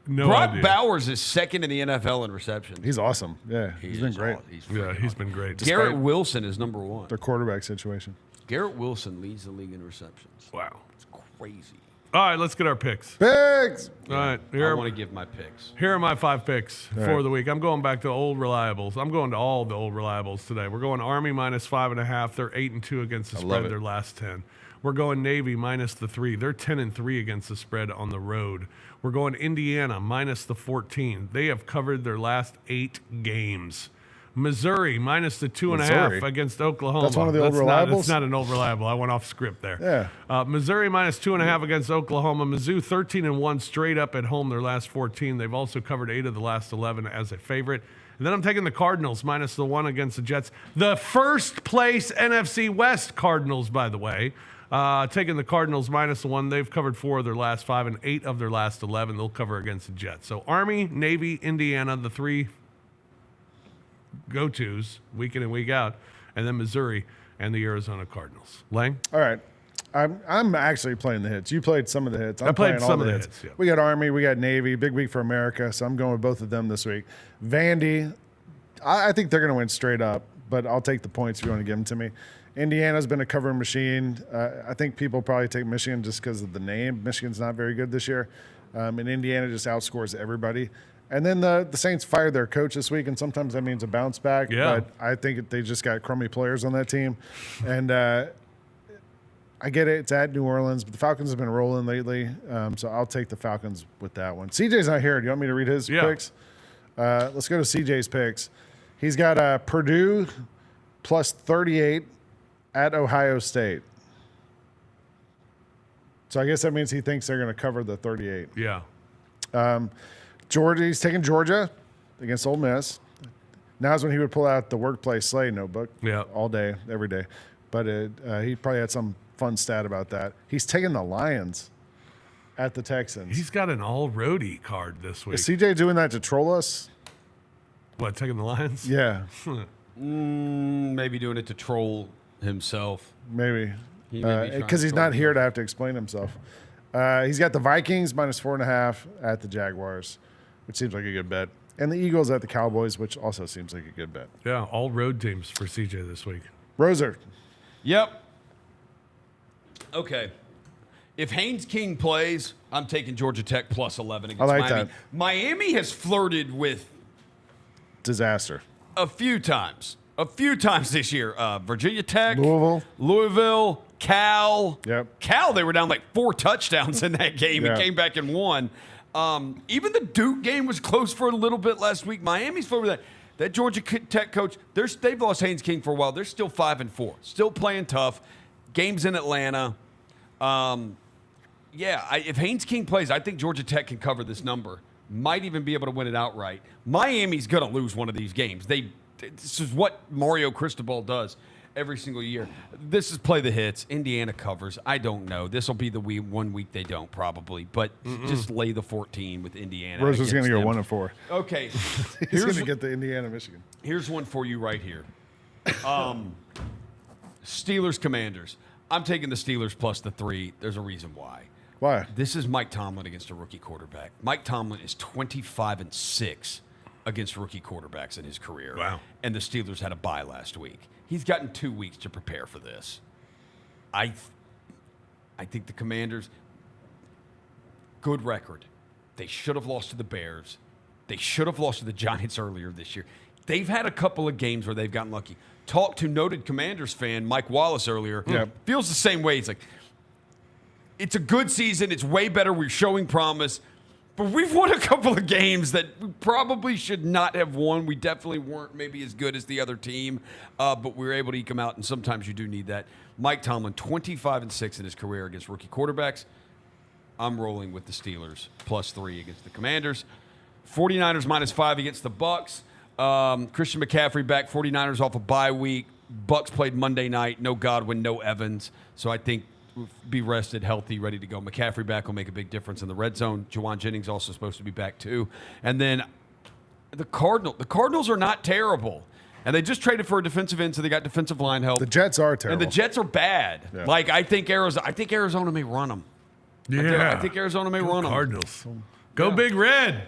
Speaker 2: No
Speaker 4: Brock
Speaker 2: idea.
Speaker 4: Bowers is second in the NFL in receptions.
Speaker 3: He's awesome. Yeah, he's been great.
Speaker 2: He's been great.
Speaker 4: Garrett Wilson is number 1.
Speaker 3: Their quarterback situation.
Speaker 4: Garrett Wilson leads the league in receptions.
Speaker 2: Wow.
Speaker 4: It's crazy.
Speaker 2: All right, let's get our picks.
Speaker 3: Picks!
Speaker 2: All right.
Speaker 4: I want to give my picks.
Speaker 2: Here are my 5 picks for the week. I'm going back to old reliables. I'm going to all the old reliables today. We're going Army minus 5.5. They're 8-2 against the spread their last 10. We're going Navy minus the 3. They're 10-3 against the spread on the road. We're going Indiana minus the 14. They have covered their last 8 games. Missouri minus the 2.5 against Oklahoma.
Speaker 3: That's one of the old reliables?
Speaker 2: That's not an old reliable. I went off script there.
Speaker 3: Yeah.
Speaker 2: Missouri minus 2.5 against Oklahoma. Mizzou 13-1 straight up at home their last 14. They've also covered 8 of the last 11 as a favorite. And then I'm taking the Cardinals minus the 1 against the Jets. The first place NFC West Cardinals, by the way. Taking the Cardinals minus the 1. They've covered 4 of their last 5 and 8 of their last 11. They'll cover against the Jets. So Army, Navy, Indiana, the 3 go-tos week in and week out, and then Missouri and the Arizona Cardinals. Lang?
Speaker 3: All right. I'm actually playing the hits. You played some of the hits.
Speaker 2: I played some of the hits. Yeah.
Speaker 3: We got Army, we got Navy, big week for America, so I'm going with both of them this week. Vandy, I think they're going to win straight up, but I'll take the points if you want to give them to me. Indiana's been a covering machine. I think people probably take Michigan just because of the name. Michigan's not very good this year, and Indiana just outscores everybody. And then the Saints fired their coach this week, and sometimes that means a bounce back.
Speaker 2: Yeah.
Speaker 3: But I think they just got crummy players on that team. And I get it. It's at New Orleans, but the Falcons have been rolling lately, so I'll take the Falcons with that one. CJ's not here. Do you want me to read his picks? Let's go to CJ's picks. He's got Purdue plus 38 at Ohio State. So I guess that means he thinks they're going to cover the 38.
Speaker 2: Yeah.
Speaker 3: Georgia, he's taking Georgia against Ole Miss. Now's when he would pull out the workplace Slay notebook all day, every day. But he probably had some fun stat about that. He's taking the Lions at the Texans.
Speaker 2: He's got an all-roadie card this week.
Speaker 3: Is CJ doing that to troll us?
Speaker 2: What, taking the Lions?
Speaker 3: Yeah.
Speaker 4: Maybe doing it to troll himself.
Speaker 3: Maybe.
Speaker 4: Because
Speaker 3: he's not here to have to explain himself. He's got the Vikings minus 4.5 at the Jaguars, which seems like a good bet. And the Eagles at the Cowboys, which also seems like a good bet.
Speaker 2: Yeah, all road teams for CJ this week.
Speaker 3: Roser.
Speaker 4: Yep. Okay. If Haynes King plays, I'm taking Georgia Tech plus 11 against
Speaker 3: I like
Speaker 4: Miami.
Speaker 3: that.
Speaker 4: Miami has flirted with
Speaker 3: disaster
Speaker 4: a few times this year. Virginia Tech,
Speaker 3: Louisville,
Speaker 4: Cal.
Speaker 3: Yep.
Speaker 4: Cal, they were down like 4 touchdowns in that game and came back and won. Even the Duke game was close for a little bit last week. Miami's flirted with that. That Georgia Tech coach, they've lost Haynes King for a while. They're still 5-4, still playing tough. Games in Atlanta. If Haynes King plays, I think Georgia Tech can cover this number. Might even be able to win it outright. Miami's going to lose one of these games. This is what Mario Cristobal does every single year. This is play the hits. Indiana covers. I don't know. This will be the 1 week they don't probably, but just lay the 14 with Indiana.
Speaker 3: Roser's going to go 1-4.
Speaker 4: Okay.
Speaker 3: He's going to get the Indiana, Michigan.
Speaker 4: Here's one for you right here. Steelers Commanders. I'm taking the Steelers plus the 3. There's a reason why.
Speaker 3: Why?
Speaker 4: This is Mike Tomlin against a rookie quarterback. Mike Tomlin is 25-6 against rookie quarterbacks in his career.
Speaker 2: Wow.
Speaker 4: And the Steelers had a bye last week. He's gotten 2 weeks to prepare for this. I think the Commanders, good record. They should have lost to the Bears. They should have lost to the Giants earlier this year. They've had a couple of games where they've gotten lucky. Talked to noted Commanders fan Mike Wallace earlier. Feels the same way. He's like, it's a good season. It's way better. We're showing promise. But we've won a couple of games that we probably should not have won. We definitely weren't maybe as good as the other team, but we were able to eke them out, and sometimes you do need that. Mike Tomlin, 25-6 in his career against rookie quarterbacks. I'm rolling with the Steelers, +3 against the Commanders. 49ers -5 against the Bucs. Christian McCaffrey back, 49ers off a bye week. Bucs played Monday night, no Godwin, no Evans. So I think we'll be rested, healthy, ready to go. McCaffrey back will make a big difference in the red zone. Juwan Jennings also supposed to be back too. And then the Cardinals are not terrible. And they just traded for a defensive end, so they got defensive line help.
Speaker 3: The Jets are terrible.
Speaker 4: And the Jets are bad.
Speaker 3: Yeah.
Speaker 4: Like, I think Arizona may run them.
Speaker 2: Yeah.
Speaker 4: I think Arizona may run them.
Speaker 2: Cardinals. Go Big Red.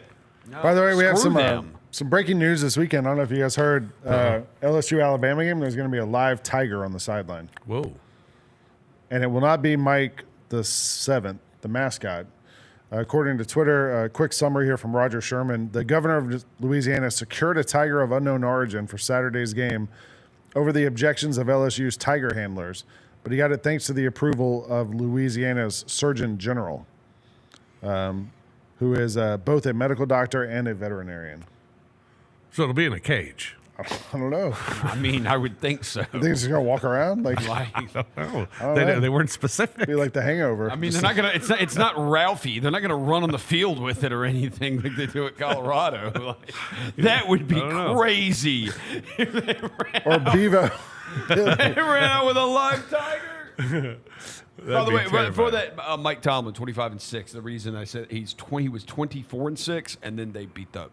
Speaker 4: No,
Speaker 3: By the way, we have
Speaker 4: screw them.
Speaker 3: some breaking news this weekend. I don't know if you guys heard LSU Alabama game. There's going to be a live tiger on the sideline.
Speaker 2: Whoa.
Speaker 3: And it will not be Mike the 7th, the mascot. According to Twitter, a quick summary here from Roger Sherman. The governor of Louisiana secured a tiger of unknown origin for Saturday's game over the objections of LSU's tiger handlers. But he got it thanks to the approval of Louisiana's Surgeon General, who is both a medical doctor and a veterinarian.
Speaker 2: So it'll be in a cage.
Speaker 3: I don't know.
Speaker 4: I mean, I would think so.
Speaker 3: I think it's going to walk around like
Speaker 2: I don't know.
Speaker 3: I don't know.
Speaker 2: They weren't specific.
Speaker 3: Be like The Hangover.
Speaker 4: I mean, they're not gonna. It's not Ralphie. They're not gonna run on the field with it or anything like they do at Colorado. Like, that would be crazy.
Speaker 3: Or Bevo.
Speaker 4: They ran out with a live tiger. By the way, before that, Mike Tomlin, 25-6. The reason I said he was 24-6, and then they beat the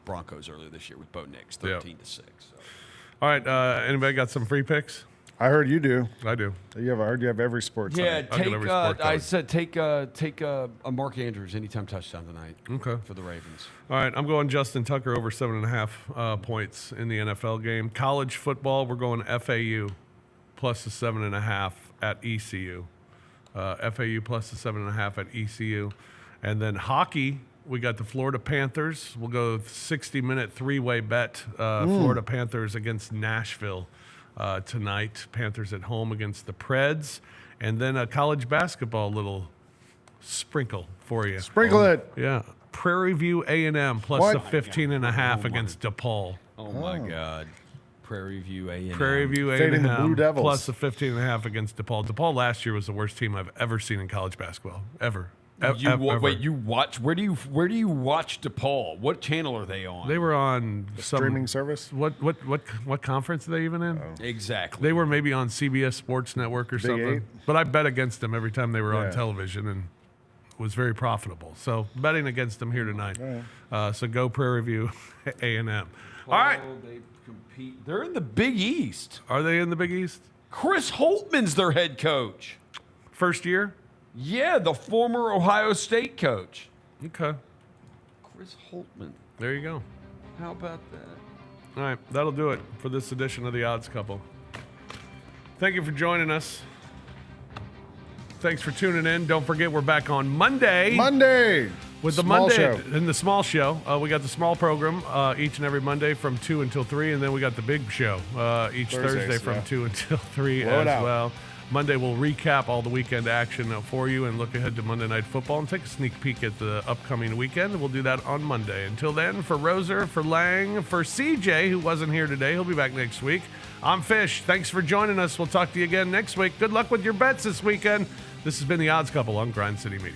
Speaker 4: Broncos earlier this year with Bo Nix, 13-6. So.
Speaker 2: All right. Anybody got some free picks?
Speaker 3: I heard you do.
Speaker 2: I do.
Speaker 3: I heard you have every sport.
Speaker 4: Yeah,
Speaker 3: tonight.
Speaker 4: I said take a Mark Andrews anytime touchdown tonight.
Speaker 2: Okay.
Speaker 4: For the Ravens.
Speaker 2: All right, I'm going Justin Tucker over 7.5 points in the NFL game. College football, we're going FAU plus the 7.5 at ECU. FAU plus the 7.5 at ECU. And then hockey, we got the Florida Panthers. We'll go 60-minute three-way bet. Florida Panthers against Nashville tonight. Panthers at home against the Preds. And then a college basketball little sprinkle for you.
Speaker 3: Sprinkle it.
Speaker 2: Yeah. Prairie View A&M plus the 15.5 against DePaul.
Speaker 4: Oh, my God. Prairie View A&M.
Speaker 2: Prairie View
Speaker 3: Fading the Blue
Speaker 2: A&M
Speaker 3: Devils.
Speaker 2: plus the 15.5 against DePaul. DePaul last year was the worst team I've ever seen in college basketball. Ever.
Speaker 4: Wait, you watch? Where do you watch DePaul? What channel are they on?
Speaker 2: They were on some
Speaker 3: streaming service.
Speaker 2: What conference are they even in?
Speaker 4: Exactly.
Speaker 2: They were maybe on CBS Sports Network or something.
Speaker 3: 8.
Speaker 2: But I bet against them every time they were
Speaker 3: Yeah.
Speaker 2: on television and was very profitable. So betting against them here tonight. So go Prairie View A&M. All right.
Speaker 4: They compete. They're in the Big East.
Speaker 2: Are they in the Big East?
Speaker 4: Chris Holtman's their head coach.
Speaker 2: First year?
Speaker 4: Yeah, the former Ohio State coach.
Speaker 2: Okay.
Speaker 4: Chris Holtman.
Speaker 2: There you go.
Speaker 4: How about that?
Speaker 2: All right, that'll do it for this edition of The Odds Couple. Thank you for joining us. Thanks for tuning in. Don't forget, we're back on Monday. With the
Speaker 3: Small
Speaker 2: Monday
Speaker 3: show.
Speaker 2: in the small show. We got the small program each and every Monday from 2 until 3, and then we got the big show each
Speaker 3: Thursdays,
Speaker 2: Thursday from
Speaker 3: yeah.
Speaker 2: 2 until 3
Speaker 3: Blow it
Speaker 2: as
Speaker 3: out.
Speaker 2: well. Monday, we'll recap all the weekend action for you and look ahead to Monday Night Football and take a sneak peek at the upcoming weekend. We'll do that on Monday. Until then, for Roser, for Lang, for CJ, who wasn't here today, he'll be back next week. I'm Fish. Thanks for joining us. We'll talk to you again next week. Good luck with your bets this weekend. This has been The Odds Couple on Grind City Media.